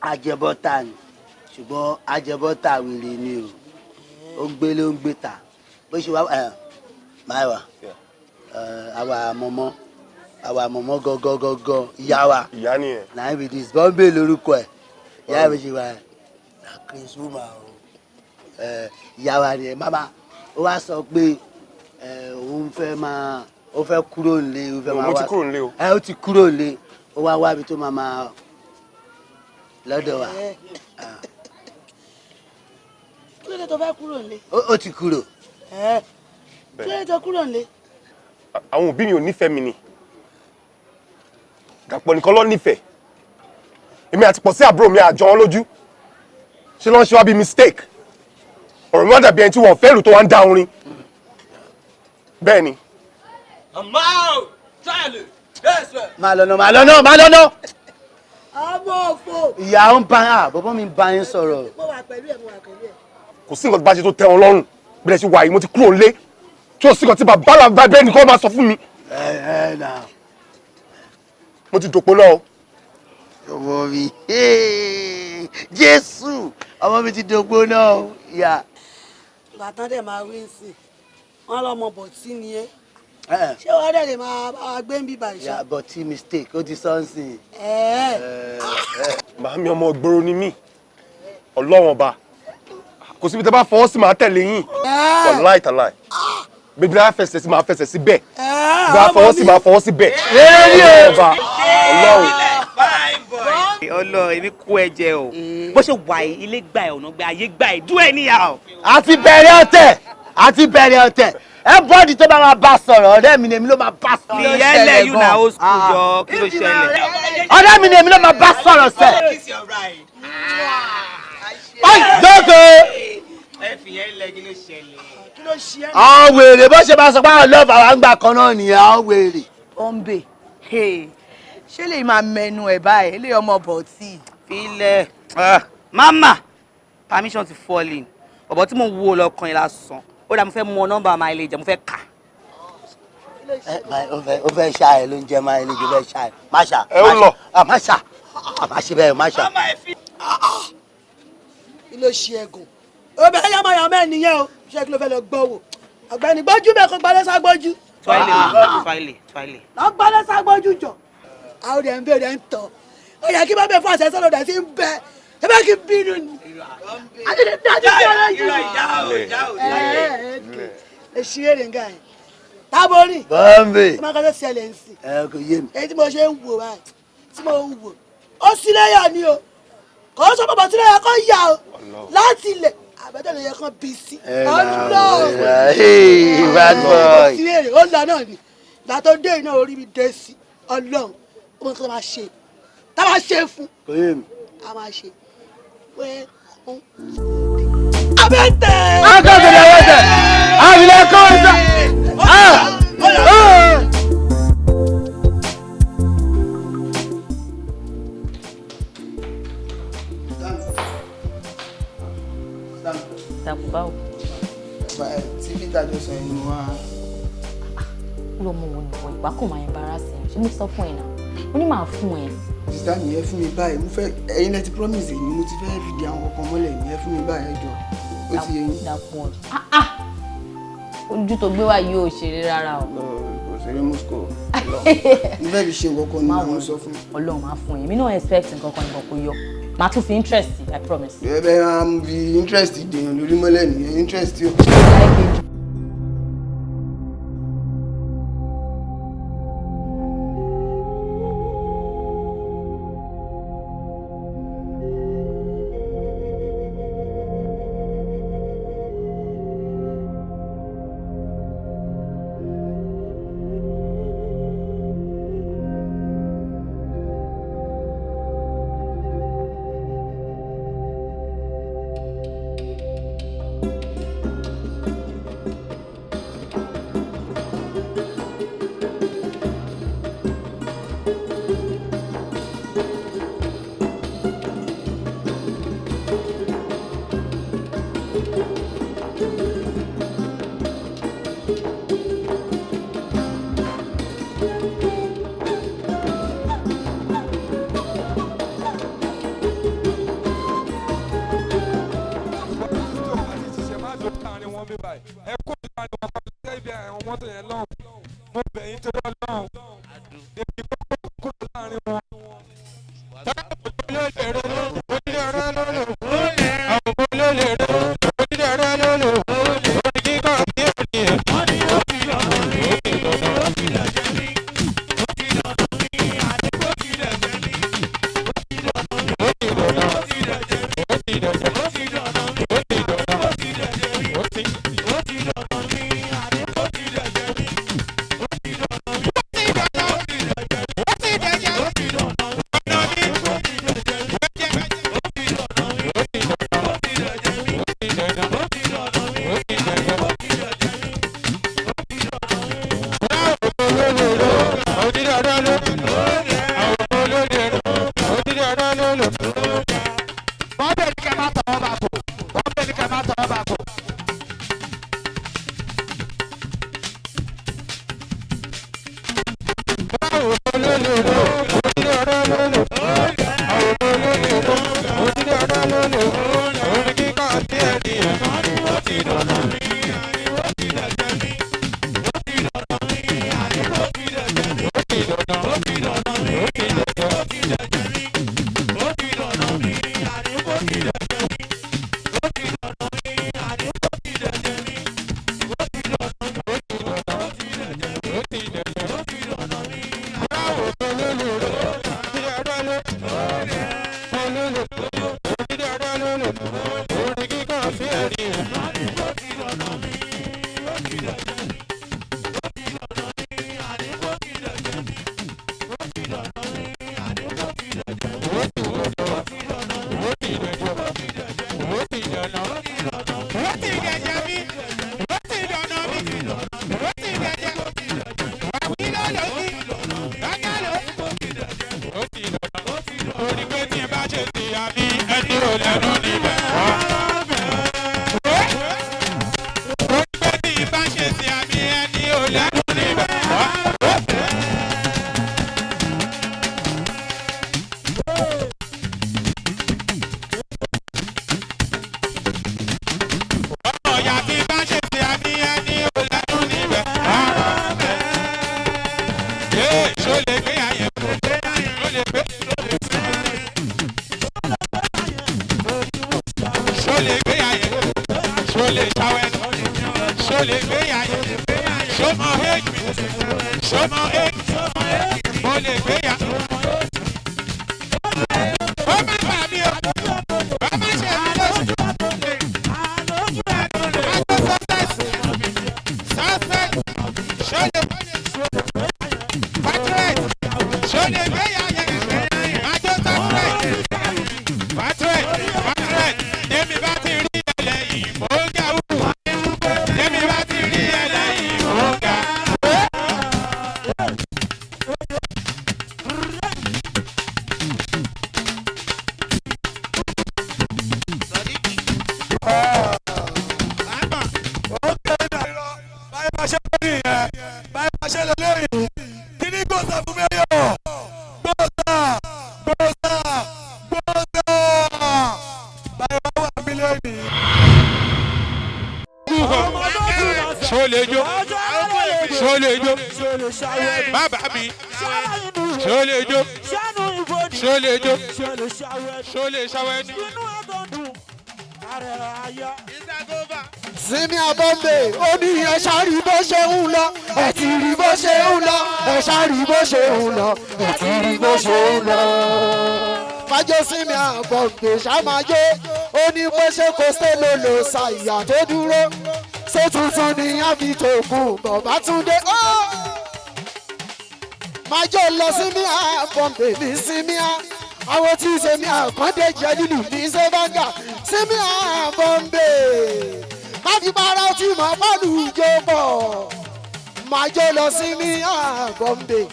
Ajẹbọ́tà ni. Ṣùgbọ́n ajẹbọ́tà wèrè ni o. Ó gbé ló ń gbé ta. Bó ṣe wá Báyọ̀ wà. Àwa mọ̀mọ́ gangan. Ìyá wa. Ìyá nìyẹn. Náà ibi dis bọ́m̀bé lórúkọ ẹ̀. Ìyá mi ṣe wà. Chris Uma o. Ìyá wa ni mama ó wá sọ pé òun ó fẹ́ kúrò nílé ó fẹ́ máa wá. mo ti kúrò nílé o. Ó ti kúrò nílé ó wá wábi tó máa lọ́dọ̀ wa. kí ló dé tó fẹ́ kúrò nílé. ó ti kúrò. kí ló dé tó kúrò nílé. àwọn òbí mi ò nífẹ̀ẹ́ mi ni Dàpọ̀ nìkan ló nífẹ̀ẹ́ èmi àti pọ̀ sí àbúrò mi àjọ wọn lójú ṣé ló ń ṣe wá bí mistake ọ̀rọ̀ mi wá dàbí ẹni tí wọ́n fẹ́ lù tó wá ń dá orin bẹ́ẹ̀ ni. máa lọ́nà. ọmọ òfò. ìyá ń bá bọ́bọ́ mi bá yín sọ̀rọ̀. mo wà pẹ̀lú ẹ̀. kò sí nǹkan tó bá ṣe tó tẹ́ wọn lọ́rùn bẹ́ẹ̀ ṣe wà yìí mo ti kúrò nílé tí ò sí nǹkan tí bàbá làbá bẹ́ẹ̀ nìkan máa sọ fún mi. mo ti dòpò náà o. ọmọ mi Jésù ọmọ mi ti dòpò náà o. ìgbà tán dẹ̀ máa wí sí wọn lọmọ bọ̀tí ni ẹ́ ṣé wọ́n dẹ̀ lè máa bá wa gbé ń bíbá ìṣá. bọ̀tí mistake ó ti sọ́nsìn. màámi ọmọ ìgboro ni mí ọlọ́wọ́n ọba kò síbi tẹ́ bá fọwọ́ sí máa tẹ̀lé yín wàláì tàláì bíbí náà fẹsẹ̀ sí máa fẹsẹ̀ sí bẹ́ẹ̀ bá fọwọ́ sí máa fọwọ́ sí bẹ́ẹ̀ ọba ọlọ́run. Ọlọ́run èmi kó ẹ jẹ o bó ṣe wà yìí ilé gbà ẹ ọ̀nà gbà ayé gbà ẹ dúró ẹ níyà o. a ti bẹ̀rẹ̀ ọ̀tẹ̀ ẹ bọ́ọ̀dì tó bá máa bá sọ̀rọ̀ ọ̀rẹ́ mi ni èmi ló máa bá sọ̀rọ̀. ìyẹn lẹ yún náà ó sùn jọ kí ló ṣẹlẹ̀. ọ̀rẹ́ mi ni èmi ló máa bá sọ̀rọ̀ sẹ̀. dókè. ẹ fi yẹn lẹ kí ló ṣẹlẹ̀. àwọn wèrè bó ṣe máa sọ pé àwọn lọ́ọ̀fù àwọn àgbà kan náà nìyẹn àwọn wèrè. Ombe ṣé lè máa mẹnu ẹ báyìí lè ọmọ bọ̀tì. filẹ̀ mama permission to fall in ọ̀bọ̀ tí mo wo lọ́kàn yẹn lásán ó dà mo fẹ́ mọ nọ́mbà mileage mo fẹ́ kà. ó fẹ́ ṣá ẹ ló ń jẹ máa ń lè jẹ fẹ́ ṣá ẹ má ṣá. ẹ ó lọ. má ṣá má ṣe bẹ́ẹ̀ má ṣá. kí ló ṣe ẹ̀gùn obìnrin yamayama ẹ̀ nìyẹn o ṣé kí ló fẹ́ lọ gbọ́ wò ọ̀gbẹ́ni gbójú bẹ́ẹ̀ kó gbalẹ̀ ságbójú. Twile. lọ gbalẹ̀ ságbójú jọ. àwọn ọ̀dẹ̀ ń bẹ ọ̀dẹ̀ ń tọ̀ ó yẹ kí bá bẹ fún àṣẹ sọ́dọ̀ ọ̀dẹ̀ sí ń bẹ ẹ bá kí n bínú ni. èsì èrè ń ga yẹn tábórì bọ́m̀bì tí wọ́n kọ́ ṣẹlẹ̀ ń sìn. kò yé mi. èyí tí mo ṣe ń wò báyìí tí mo ń wò ó sílẹ̀yà ni o kò sọ bàbá sílẹ̀yà kò yà o láti ilẹ̀ àbẹ́tẹ̀lẹ̀ yẹ kàn bí sí. bad boy. sí èrè ó lọ náà ni látọ̀ dé iná orí mi dé sí ọlọ́run ó mọ̀ kí wọ́n máa ṣe tá a máa ṣe fún. kò yé mi. a máa ṣe pé abẹ́tẹ̀. akẹ́kọ̀ọ́ abẹ́tẹ̀ àbílẹ̀ kọ́ńtà. Takubawo. Tí Peter jọ sọ ẹni wá. Ló mú wọn nìwọ ìgbà kò máa embarrass ẹ ṣé mo sọ fún ẹ náà mo ní máa fún ẹ. Sísá mi ẹ fún mi báyìí mo fẹ́ ẹ̀yin lẹ ti promise èyí mo ti fẹ́ fìdí àwọn kankan mọ́lẹ̀ mi ẹ fún mi báyìí ẹjọ́ ó ti yẹ yín. Dàpọ̀ ojú tó gbé wá yóò ṣeré rárá o. Kò ṣeré Moscow mo fẹ́ fi ṣe nǹkan kan ní àwọn sọ fún mi. Ọlọ́run máa fún yín mi náà expect nǹkan kan nǹkan kò yọ màá tún fi interest I promise. ẹ bẹ fi interest dèèyàn lórí mọ́lẹ̀ nìyẹn interest yóò. Bá ṣe ti àmì. lè gbé yàyẹ ṣó lè ṣàwẹ́ ṣó lè gbé yàyẹ ṣó mọ èjì ṣó mọ èjì mo lè gbé yà. ó má bà mí o ó má ṣe mí lóṣù. Bàbá mi ṣó lè jó ṣó lè jó ṣó lè ṣàwẹ́ ní. Simi Abombe ó ní ẹ ṣáàrí bó ṣe ń lọ ẹ ti rí bó ṣe ń lọ ẹ ṣáàrí bó ṣe ń lọ ẹ ti rí bó ṣe ń lọ. Májó Simi Abombe ṣàmájó ó ní bó ṣe kó sélò lò ṣàyà tó dúró ṣé tuntun ni a fi tòkun bàbá Túndé. Májó lọ Simi Abombe ní Simi àwọn tí Simi Àkàndé jẹ nínú ní sẹ́fàgà Simi Abombe má fi para tí mo bọ́ọ̀lù jó pọ̀ Májó lọ Simi Abombe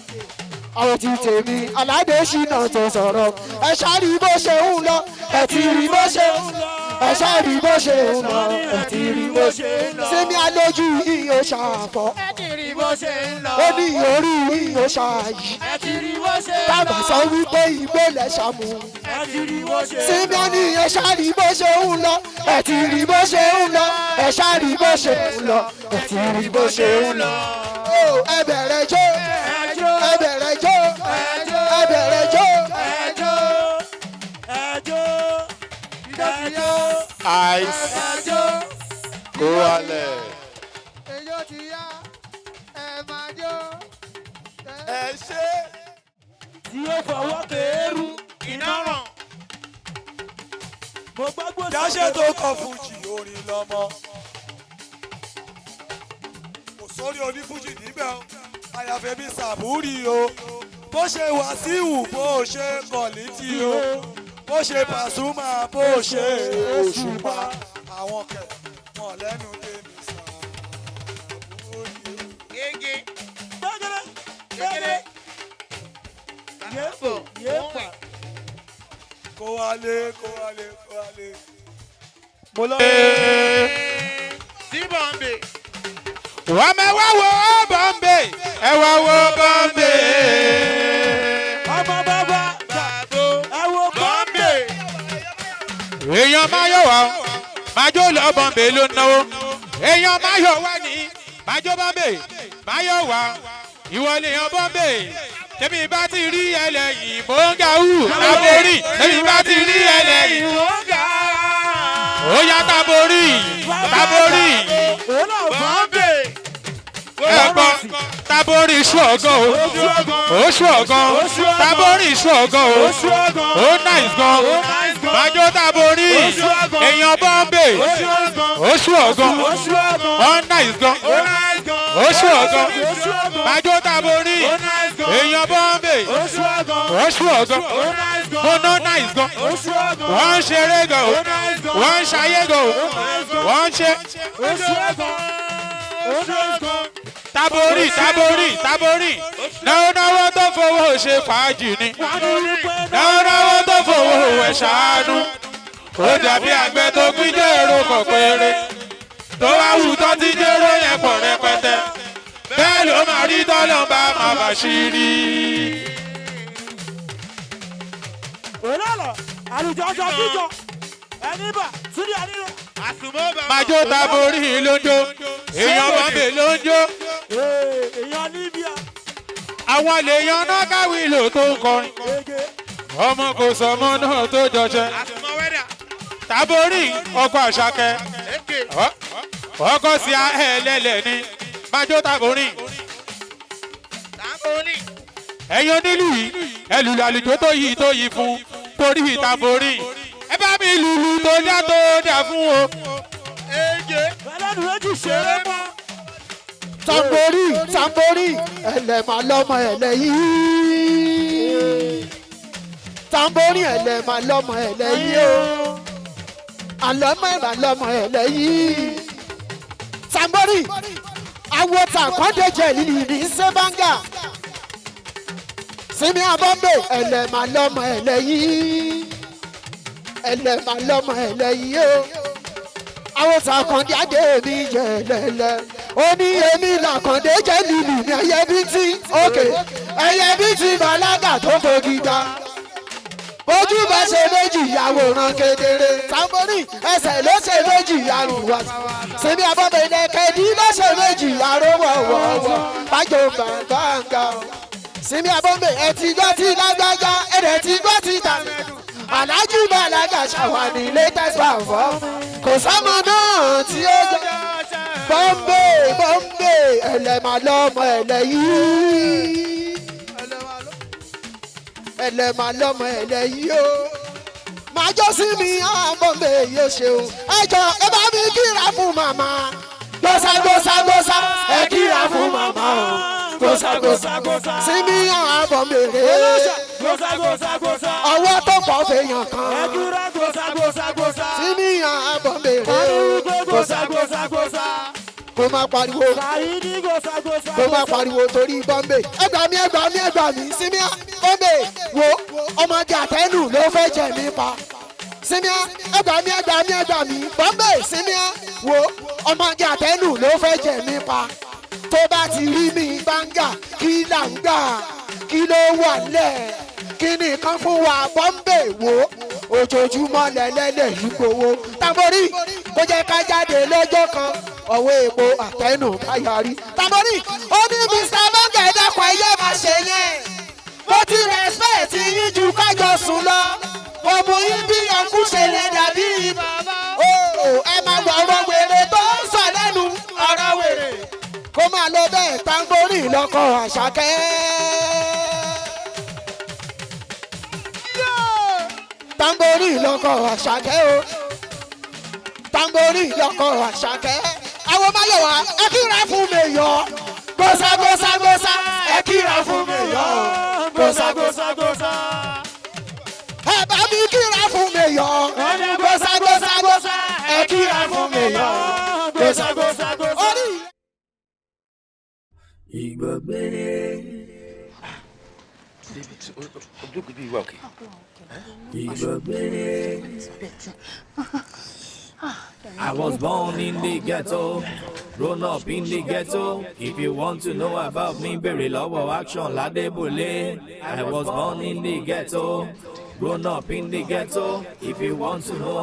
àwọn tí tèmi aládé ṣìnà tó sọ̀rọ̀ ẹ ṣáàrí bó ṣe ń lọ ẹ ti rí bó ṣe ń lọ ẹ ṣáàrí bó ṣe ń lọ ẹ ti rí bó ṣe ń lọ Simi alójú iyò ṣàfọ̀ ẹ ti rí bó ṣe ń lọ ó ní orí iyò ṣàyí ẹ ti rí bó ṣe ń lọ bàbá sọ wípé ìgbó lẹ ṣàmù ẹ ti rí bó ṣe ń lọ Simi ní ẹ ṣáàrí bó ṣe ń lọ ẹ ti rí bó ṣe ń lọ ẹ ṣáàrí bó ṣe ń lọ ẹ ti rí bó ṣe ń lọ ẹ bẹ̀rẹ̀ jó ẹ bẹ̀rẹ̀ jó ẹ bẹ̀rẹ̀ jó Ice kó wálẹ̀. Èyó ti yá ẹ máa jó. Ẹ ṣe tí ó fọwọ́ kéérú iná ràn. mo gbàgbọ́ Jáṣẹ́ tó kọ fújì orin lọ́mọ. Kò sórí onífújì níbẹ̀ o, àyàfẹ́ mi Sàbúrì o. Bó ṣe Wàsíù bó ṣe Kọ̀lítì o. Bó ṣe Pàṣúmà bó ṣe Òṣùpá. Àwọn kẹ̀ wọ́n lẹ́nu tèmi Sàbúrì. Gègé. Gbẹ́gẹ́rẹ́. Gègé. Yéèpò. Yéèpà. Kó wálé, kó wálé, kó wálé. Mo lọ. Sí Bọ̀m̀bé. Wọ́n máa wá wo Bọ̀m̀bé. Ẹ wá wo Bọ̀m̀bé. ọmọ bàbá Bàbá ẹ wo Bọ̀m̀bé. èèyàn máa yọ̀ wá Májó lọ Bọ̀m̀bé ló náwó èèyàn máa yọ̀ wá ní Májó Bọ̀m̀bé máa yọ̀ wá ìwọlé yan Bọ̀m̀bé tèmi bá ti rí ẹlẹ́yìn mò ń ga hù tábórì tèmi bá ti rí ẹlẹ́yìn mò ń ga ó yá tábórì tábórì Bọ̀m̀bé ẹ̀gbọ́n tábórì ṣọ̀gàn ó ṣọ̀gàn tábórì ṣọ̀gàn ó nice gan Májó tábórì èèyàn Bọ̀m̀bé ó ṣọ̀gàn ó nice gan ó ṣọ̀gàn Májó tábórì èèyàn Bọ̀m̀bé ó ṣọ̀gàn ó ná nice gan wọ́n ń ṣeré gan wọ́n ń ṣayé gan wọ́n ń ṣe. Tábórì tábórì tábórì náwó tó fowó ṣe fàájì ni náwó tó fowó ẹ̀ ṣàánú ó dàbí àgbẹ̀ tó gbí jẹ́rò kọ̀ péré tó wá wù tó ti jẹ́rò yẹn pọ̀ rẹpẹtẹ bẹ́ẹ̀ ló máa rí tọ́lọ́ bá máa bà sí rí. òlọ́lọ̀ àlùjọ ọjọ́ jíjọ ẹni bà sírí ẹni rẹ. Májó tábórì ló ń jó èèyàn Bọ̀m̀bé ló ń jó. èèyàn Libya. àwọn lèèyàn náà káwí lò tó ń kọrin ọmọ kò sọmọ náà tó jọṣẹ Tàbórí ọkọ̀ Àṣàkẹ́. Ọkọ̀ sí ẹlẹ́lẹ̀ ni. Májó Tàbórí. Ẹ̀yin onílù yìí, ẹlùlù àlùjọ tó yìí fún torí Tàbórí. Ẹ bá mi lùlù tó dá fún o. Ẹlẹ́nu lójú ṣeré mọ́. Tàbórí ẹlẹ́mà lọ́mọ ẹ̀lẹ́ yìí. Tàbórí ẹlẹ́mà lọ́mọ ẹ̀lẹ́ yìí o. Àlọ́mọ ẹ̀mà lọ́mọ ẹ̀lẹ́ yìí. Tàbórí àwọn tàkọ́ndéjẹ lílì ní sẹ́bángà. Simi Abọ́mbè ẹlẹ́mà lọ́mọ ẹ̀lẹ́ yìí. Ẹlẹ́mà lọ́mọ ẹ̀lẹ́ yìí o. Àwọn tàkọ́ndé adé mi jẹ lẹ́lẹ́. Ó ní èmi làkàndé jẹ́ lílù ní ẹyẹ bíntì. Òkè ẹyẹ bíntì bàlágà tó fogi gbà. Ojú bá ṣe méjì àwòrán kedere. Tàbórí ẹsẹ̀ ló ṣe méjì àrùwá. Simi Abọ́mbè ilẹ̀kẹ̀dí ló ṣe méjì àrówọ̀wọ̀wọ̀. Bájò gbàngbàngà. Simi Abọ́mbè ẹtì gbọ́ ti lágbájá ẹ̀rẹ̀ ti gbọ́ ti tàmẹ̀dù. Aláàjì bàlágà ṣàwádìí latest perform. Kò sọ́mọ náà tí ó jẹ́. Bọ́mbè ẹlẹ́mà lọ́mọ ẹ̀lẹ́ yìí. Ẹlẹ́mà lọ́mọ ẹ̀lẹ́ yìí o. Màá jọ sí mi Bọ́mbè yóò ṣe o. Ẹ jọ ẹ bá mi kíra fún màmá. Gbọ́sàgbọ́sàgbọ́sà ẹ kíra fún màmá o. Gbọ́sàgbọ́sàgbọ́sà sí mi Bọ́mbè rè é. Gbọ́sàgbọ́sàgbọ́sà ọwọ́ tó pọ̀ fèèyàn kan. Ẹ kíra gbọ́sàgbọ́sàgbọ́sà sí mi Bọ́mbè rè é. Gbọ́sàgbọ́sàgbọ́sà kó má pariwo kó má pariwo torí Bọ́mbè. ẹ gbà mí Simi Bọ́mbè wo ọmọge àtẹnu ló fẹ́ jẹ mí pa. Simi ẹ gbà mí Bọ́mbè. Simi wo ọmọge àtẹnu ló fẹ́ jẹ mí pa. Tó bá ti rí mi gbáǹgà kí là ń gbà kí ló wà lẹ̀ kí nìkan fún wa Bọ́mbè wo ojoojúmọ́ lẹ́lẹ́lẹ̀ yìí gbowó. Tàbórí kó jẹ́ ká jáde lọ́jọ́ kan ọwọ́ epo àtẹnu bá yarí. Tàbórí ó ní Mr. Bọ́ngà ẹ̀dẹ́kun ẹ̀yẹ máa ṣe yẹn. Mo ti respect yín ju kájọ sùn lọ. Mo mú yín bí ọkú ṣe lè dàbí bàbá. Ẹ máa gbọ́ ọ̀rọ̀ wèrè tó ń sọ lẹ́nu ọ̀rọ̀ wèrè. Kó máa lọ bẹ́ẹ̀ Tàbórí lọ́kọ̀ Àṣàkẹ́. Tàbórí lọ́kọ̀ Àṣàkẹ́ o. Tàbórí lọ́kọ̀ Àṣàkẹ́. Àwọn Máyọ̀wá ẹ kíra fún mi yọ. Gbọ́sàgbọ́sàgbọ́sà ẹ kíra fún mi yọ. Gbọ́sàgbọ́sàgbọ́sà. Ẹ bá mi kíra fún mi yọ. Gbọ́sàgbọ́sàgbọ́sà ẹ kíra fún mi yọ. Gbọ́sàgbọ́sàgbọ́sà. Ìgbàgbé. Ojú kìí bí ìwà òkè. I was born in the ghetto, grown up in the ghetto. If you want to know about me, bèrè lọ́wọ́ Action Ladebole. I was born in the ghetto, grown up in the ghetto. If you want to know.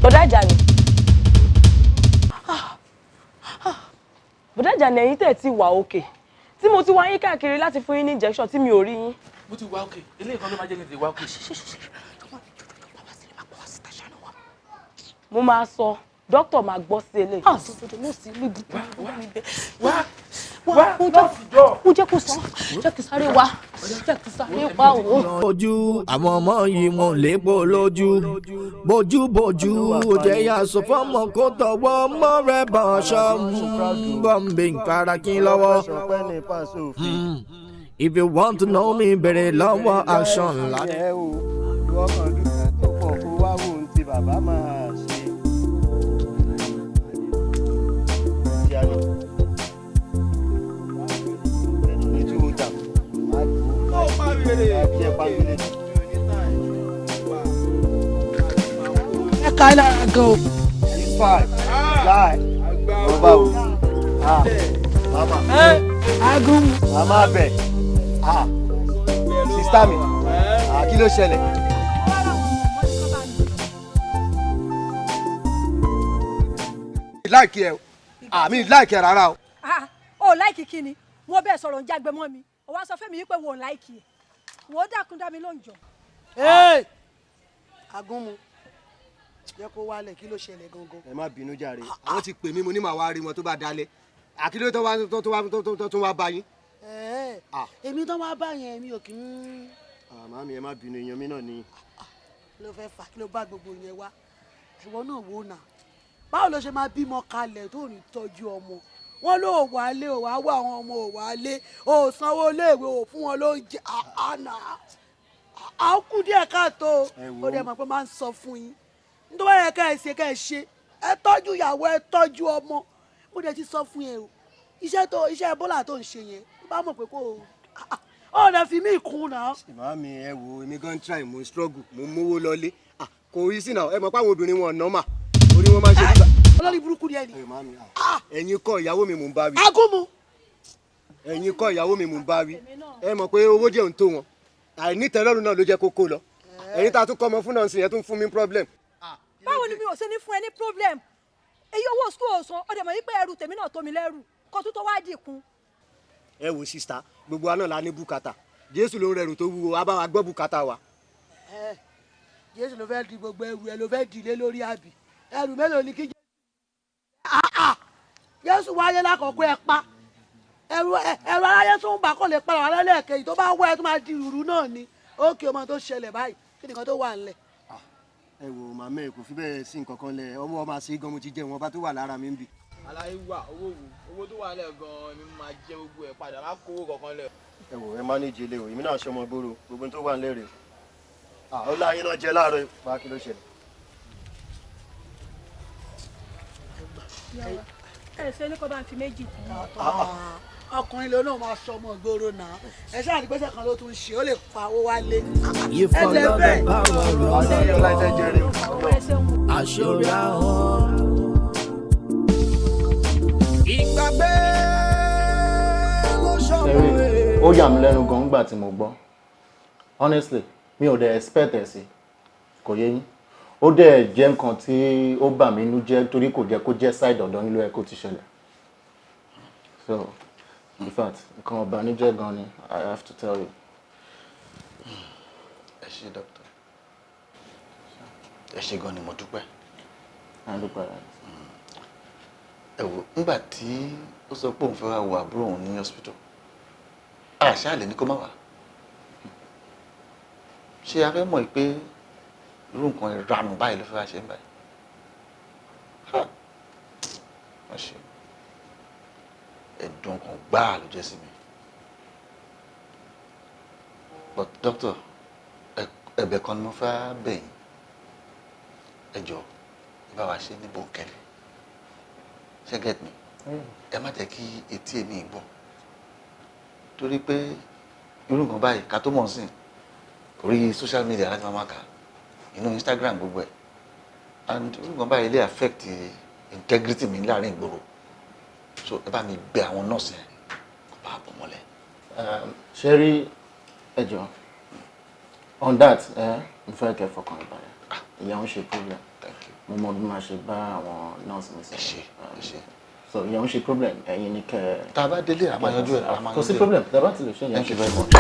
Bọ̀dá Àjàní. Bọ̀dá Àjàní ẹ̀yin tẹ̀ ti wà òkè. Tí mo ti wá yín káàkiri láti fún yín ní injection tí mi ò rí yín. Mo ti wá òkè. Eléyìí kan ló máa jẹ́ kí n ti wá òkè. Mo máa sọ dókítà máa gbọ́ sí eléyìí. Ó jẹ́ kó sọ, jẹ́ kí sáré wá, jẹ́ kí sáré wá o. Ojú àwọn ọmọ yìí wọn lépo lójú, bójúbójú ó jẹ́ yà sọ fọ́mọ kó tọwọ́ mọ́ rẹ̀ bọ̀ ṣọ́ Bọ́mbè nkàrà kí lọ́wọ́. If you want to know me, bèrè lọ́wọ́ Action Lade. Bàbá máa ṣe ní tí ó jà ó máa bèrè àti ẹ̀pá gbélé. Ẹ ká lára gan o. Láì ló bá wò. Mama. Agun. Mama bẹ̀. Sista mi. Kí ló ṣẹlẹ̀? Láìkí ẹ o, àmì láìkí ẹ rárá o. O láìkí kí ni? Wọ́n bẹ́ẹ̀ sọ̀rọ̀ ń jágbe mọ́ mi. O wá sọ fún mi wípé wo láìkí ẹ̀. Wò ó dákun dá mi lóúnjọ. agúnmu jẹ́ kó wálẹ̀ kí ló ṣẹlẹ̀ gangan. ẹ má bínú jàre àwọn ti pè mí mo ní màá wá rí wọn tó bá dalẹ̀ àkílẹ̀ tó wá bá yín. èmi tó wá bá yẹn mi ò kí ń. màmí ẹ má bínú èèyàn mi náà ni. kí ló fẹ́ fà kí ló bá gbogbo yẹn wá ìwọ náà wò náà báwo ló ṣe máa bímọ kalẹ̀ tó ní tọ́jú ọmọ wọn ló wálé ò wá wá àwọn ọmọ ò wálé ò sanwó iléèwé ò fún wọn lóúnjẹ àná àákú díẹ̀ káàtó ó dẹ̀ mọ̀ pé máa ń sọ fún yín nítorí wọ́n yẹ ká ẹ ṣe ẹ tọ́jú ìyàwó ẹ tọ́jú ọmọ mo dẹ̀ ti sọ fún yẹn o iṣẹ́ bọ́là tó ń ṣe yẹn bá mọ̀ pé kò ó lè fi mí kún náà. màmí ẹ wo èmi gan try mo struggle mo mówó lọlé kò rí sí náà ẹ mọ̀ pé àwọn obìnrin wọn nọ́mà orí wọn máa ń ṣe nígbà. olórí burúkú ni ẹni. ẹ̀yin kọ́ ìyàwó mi mò ń bá wí. agúnmu. ẹ̀yin kọ́ ìyàwó mi mò ń bá wí. ẹ mọ̀ pé owó jẹ́ òun tó wọn àìnítẹ́lọ́rùn náà ló jẹ́ kókó lọ ẹ̀yin tá a tún kọ́ ọmọ fún náà sí yẹn tún fún mi problem. báwo ni mi ò ṣe ní fún ẹ ní problem èyí owó school ọ̀sán ọ̀dẹ̀ mọ̀ wípé ẹrù tèmi náà tó mi lẹ́rù kó tún tó wá dìkun. ẹ wo sista gbogbo wa náà la ní bùkátà Jésù ló ń rẹrù tó wúwo a bá wa gbọ́ bùkátà wa. Jésù ló fẹ́ di gbogbo ẹrù ẹ ló fẹ́ dìlé lórí àbí ẹrù mélòó ni kí Jésù wáyé lákòókò ẹ pa ẹrù aráyé tó ń bà kó lè para wà lẹ́lẹ́kẹ̀yìn tó bá wá ẹ tó máa di ìrù náà ni ókè ọmọ tó ṣẹlẹ̀ báyìí kí nìkan tó wà ńlẹ̀. ẹ wo màmá ẹ kò fi bẹ́ẹ̀ sí nǹkan kan lẹ ọwọ́ máa ṣe gan mo ti jẹ wọn bá tó wà lára mi ń bì. aláyé wà owó tó wà lẹ gan ni mo máa jẹ gbogbo ẹ padà má kówó kankan lẹ. ẹ wo ẹ má ní ìjẹlẹ o èmi náà ṣe ọmọ gbòòrò gbogbo tó wà ńlẹ̀ rẹ̀ ó láyé náà jẹ láàárọ̀ pa kí ló ṣẹlẹ̀. ẹ ṣe ní kó bá ń fi méjì tì í. ọkùnrin ló náà máa sọ ọmọ ìgboro náà ẹ ṣáà ní pẹ́sẹ̀ kan ló tún ṣe ó lè pa owó wálé. ìfọ̀lọ́dọ̀ bá wọ̀ àṣọrí ahọ́n. ìgbàgbé ló ṣọwọ́ rẹ̀. ó yà mí lẹ́nu gan nígbà tí mo gbọ́ honestly mi ò dẹ̀ expect ẹ̀ sí kò yé yín ó dẹ̀ jẹ́ nǹkan tí ó bà mí inú jẹ́ torí kò jẹ́ kó jẹ́ side ọ̀dọ́ nílò ẹ̀ kó ti ṣẹlẹ̀ so in fact nǹkan ọ̀bànújẹ́ gan ni I have to tell you. ẹ ṣé dókítà ẹ ṣé gan ni mo dúpẹ́. a dúpẹ́ rẹ̀. ẹ wò nígbà tí ó sọ pé òun fẹ́ wá wo àbúrò òun ní hospital àṣà lè ní kó má wá ṣé a fẹ́ mọ̀ pé irú nǹkan ìranù báyìí ló fẹ́ wá ṣe ń báyìí wọ́n ṣe ẹ̀dùn kan gbáà ló jẹ́ sí mi but doctor ẹ̀bẹ̀ kan ni mo fẹ́ bẹ̀ yín ẹ jọ̀ọ́ ẹ bá wa ṣe ní bòńkẹ́lẹ́ ṣé get me ẹ má jẹ́ kí etí èmi gbọ́ torí pé irú nǹkan báyìí ká tó mọ̀ sí orí social media láti máa kà inú Instagram gbogbo ẹ̀ and irú nǹkan báyìí lè affect integrity mi láàrin ìgboro so ẹ bá mi bẹ̀ àwọn nọ́ọ̀sì yẹn kó bá bọ̀ mọ́lẹ̀. ṣe rí ẹjọ́ on that n fẹ́ kẹ́ fọkàn ìbàdàn ìyá ń ṣe problem mo mọ bí máa ṣe bá àwọn nọ́ọ̀sì mi sọ̀rọ̀ so ìyá ń ṣe problem ẹ̀yin ní kẹ́. tá a bá délé a máa yanjú ẹ̀ a máa yanjú ẹ̀. kò sí problem tá a bá ti lè ṣe ìyá ń ṣe very much.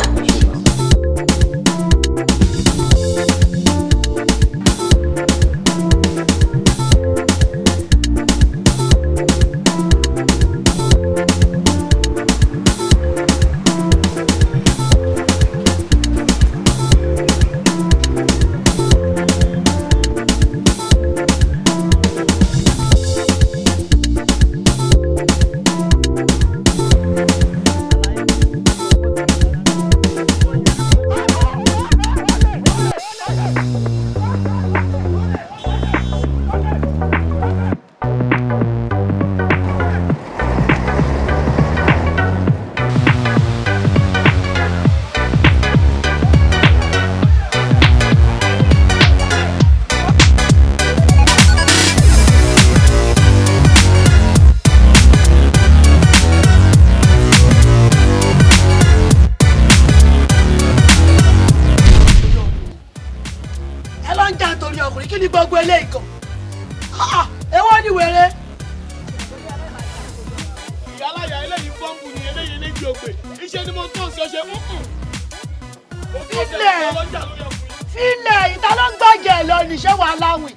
Fílẹ̀ ìta ló ń gbọ́jẹ̀ lọ níṣẹ́ wà láwìn.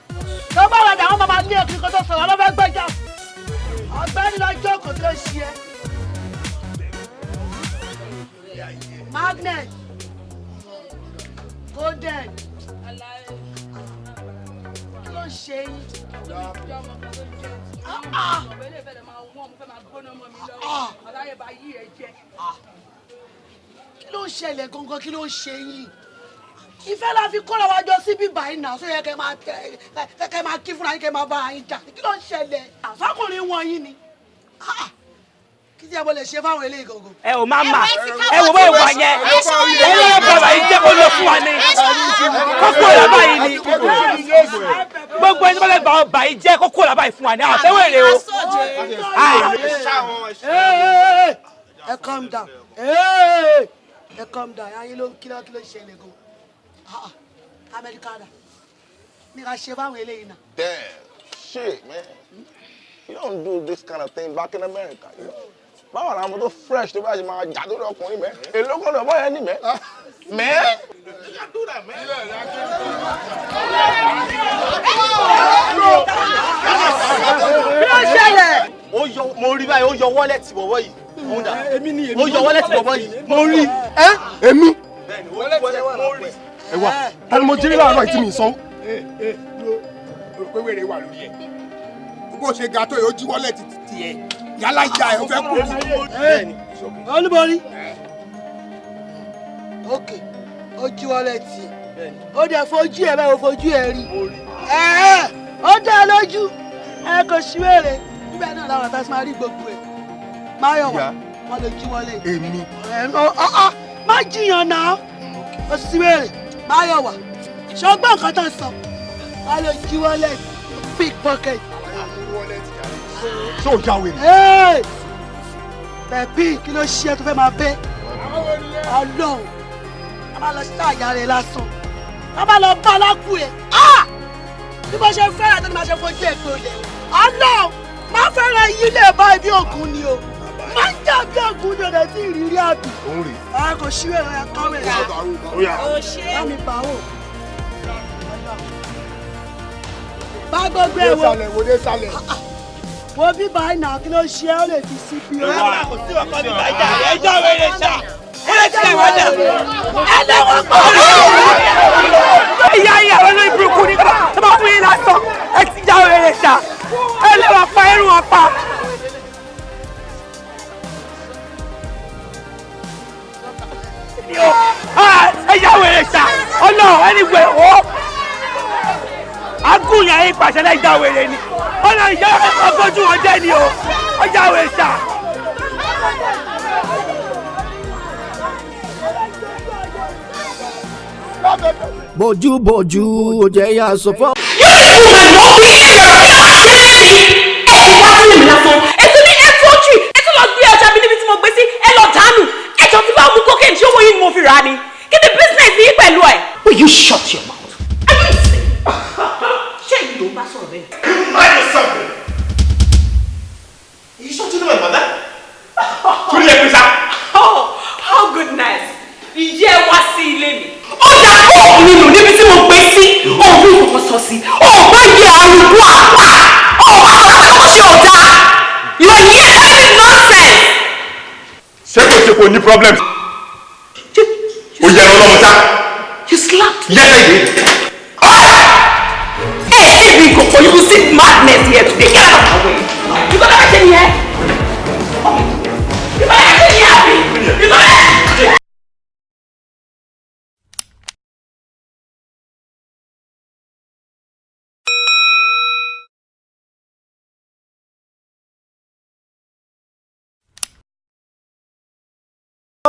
Tó bá wà dáhùn máa ní èkì kó tó sọ̀rọ̀ ló fẹ́ gbẹ́jà. Ọ̀gbẹ́ni lọ jókòó tó ṣe é. Magnet. Golden. Kí ló ṣe yín? Kí ló ń ṣẹlẹ̀ gangan? Kí ló ń ṣe yín? Ìfẹ́ la fi kọ́ra wa jọ síbí báyìí náà sọ yẹ kẹ́ máa kí fúnra yín kẹ́ máa bá yín jà. Kí ló ń ṣẹlẹ̀? Àfákùnrin wọ̀nyí ni. Kí tí a bọ̀ lè ṣe fáwọn eléyìí gangan? Ẹ ò máa mà ẹ wò bóyá wà yẹn ẹ lọ́wọ́ bàbá yìí jẹ́ kó lọ fún wa ní kókó làbá yìí ni gbogbo ẹni tó bá fẹ́ bá yìí jẹ́ kókó làbá yìí fún wa ní àwọn àtẹ́wèrè o. Ẹ calm down ẹ calm down ayé ló ń kí ló ṣẹlẹ̀ gan Amẹ́ríkà dà ní ká ṣe fáwọn eléyìí náà. Damn, shit, man. You don't do this kind of thing back in America, you know. Báwo la mo tó fresh tó bá ṣe máa jà tó lọkùnrin mẹ́? Èló kọ́ lọ́bọ̀ yẹn ní mẹ́? Mẹ́? Kí ló ṣẹlẹ̀? Mo rí báyìí, ó yọ wọ́lẹ̀tì bọ̀bọ̀ yìí. Ó yọ wọ́lẹ̀tì bọ̀bọ̀ yìí. Mo rí. Èmi. Ẹ wá, ẹni mo jírí láàárọ̀ ìtí mi sọ. Pé wèrè wà lórí ẹ̀. Bó ṣe ga tó yẹ ó jí wọ́lẹ̀tì tiẹ̀. Yálà ìyá ẹ̀ ó fẹ́ kú. Olúborí. Ok, ó jí wọ́lẹ̀tì. Ó dẹ̀ fojú ẹ̀ bẹ́ẹ̀ ó fojú ẹ̀ rí. Ó dá lójú. Ẹ kò sí wèrè. Níbẹ̀ náà làwọn àtàsí máa rí gbogbo ẹ̀. Máyọ̀wá, wọ́n lè jí wọ́lẹ̀tì. Èmi. Má jiyàn náà. Ó sì wèrè. Máyọ̀wá, ṣọgbọ́n nǹkan tó ń sọ. Wọ́n lè jí wọ́lẹ̀tì. Pickpocket. Ṣé o já wèrè? Bẹ̀bí kí ló ṣe é tó fẹ́ máa bẹ́? Ọlọ́run, a máa lọ sí àyà rẹ̀ lásán. A máa lọ bá alákù ẹ̀. Bí mo ṣe fẹ́ràn tó ni máa ṣe fojú ẹ̀ pé o lẹ̀. Ọlọ́run, máa fẹ́ràn yí lè bá ibi ògùn ni o. Máa ń jà bí ògùn ni o lè sí ìrírí àbí. Òun rè. Ẹ kò ṣí wẹ̀rọ ẹ̀ kọ́ wẹ̀rẹ̀. Ó ṣe é. Bá mi bà wò. Bá gbogbo ẹ̀ wò. Wòde sálẹ̀. Wo bí báyìí náà kí ló ṣe é ó lè fi sí bí. Kò sí ọkọ mi bá jà ẹjọ́ wẹrẹ ṣá ó lè tilẹ̀ wọ́n jà. Ẹlẹ́wọ̀n pọ̀. Ìyá ìyàwó ló burúkú nípa tó bá fún yín lásán ẹ ti já wẹrẹ ṣá ẹlẹ́wọ̀n pa ẹrù wọn pa. Ẹ já wẹrẹ ṣá ọlọ́run ẹni wẹ̀ wọ́. Agúnyà yín pàṣẹ náà ìjà wèrè ni. Ọ̀nà ìjà ọgọ́jú wọn jẹ́ ni o. Ọjà wèrè ṣá. Bójúbójú ó jẹ́ yá sọ fún. Yóò ní ìwà ìwọ bí ẹ̀rọ ẹ̀ wá sílẹ̀ mi lásán. Ètò ní ẹ̀ fọ́ọ̀tì ẹ̀ tún lọ gbé ọjà mi níbi tí mo gbé sí ẹ lọ dànù. Ẹ̀jọ̀ tí bá mú cocaine tí owó yìí ni mo fi rà á ni. Kí ni business yìí pẹ̀lú ẹ̀? Will you shut your mouth? Ṣé èyí ló ń bá sọ̀rọ̀ bẹ́ẹ̀? Mind yourself. Are you shouting at my mother? Truly, Pisa. Oh, how goodness. Ìyẹ́ wá sí ilé mi. Ó dà ó nínú níbi tí mo gbé sí. Ó rí ìkọ̀kọ̀ sọ sí. Ó bá yẹ arúgbó àpá. Ó bá wà láwọn ṣe ọ̀dà. Your yellow is nonsense. Ṣé kò ṣe kò ní problem? O yẹ ọ lọ́mọ sá. You slapped me. Yes, I did. Hey, big Koko, you will see madness here today. Get out of my way. You got everything here? You got everything here, Abby? You got everything?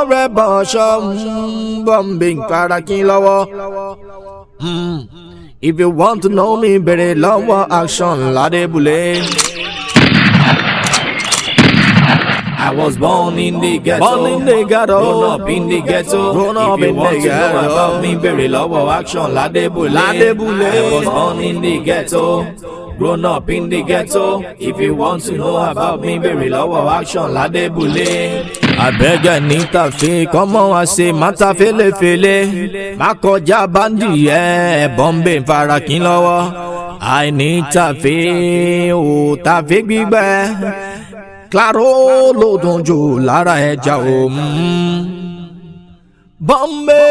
Ọ̀rẹ́ bọ̀ṣọ́ bọ̀m̀bì kárakín lọ́wọ́. If you want to know me, bèrè lọ́wọ́ Action Ládébùlé. I was born in the ghetto, grown up in the ghetto. If you want to know about me, bèrè lọ́wọ́ Action Ládébùlé. I was born in the ghetto, grown up in the ghetto. If you want to know about me, bèrè lọ́wọ́ Action Ládébùlé. Abẹ́gẹ́ ní tàfé kọ́mọ wá ṣe máta fẹ́lẹ́fẹ́lẹ́ má kọjá báńdì ẹ̀ bọ́m̀bé farakín lọ́wọ́ àìní tàfé ò tàfé gbígbẹ́ claro ló dùn jù lára ẹja o bọ́m̀bé.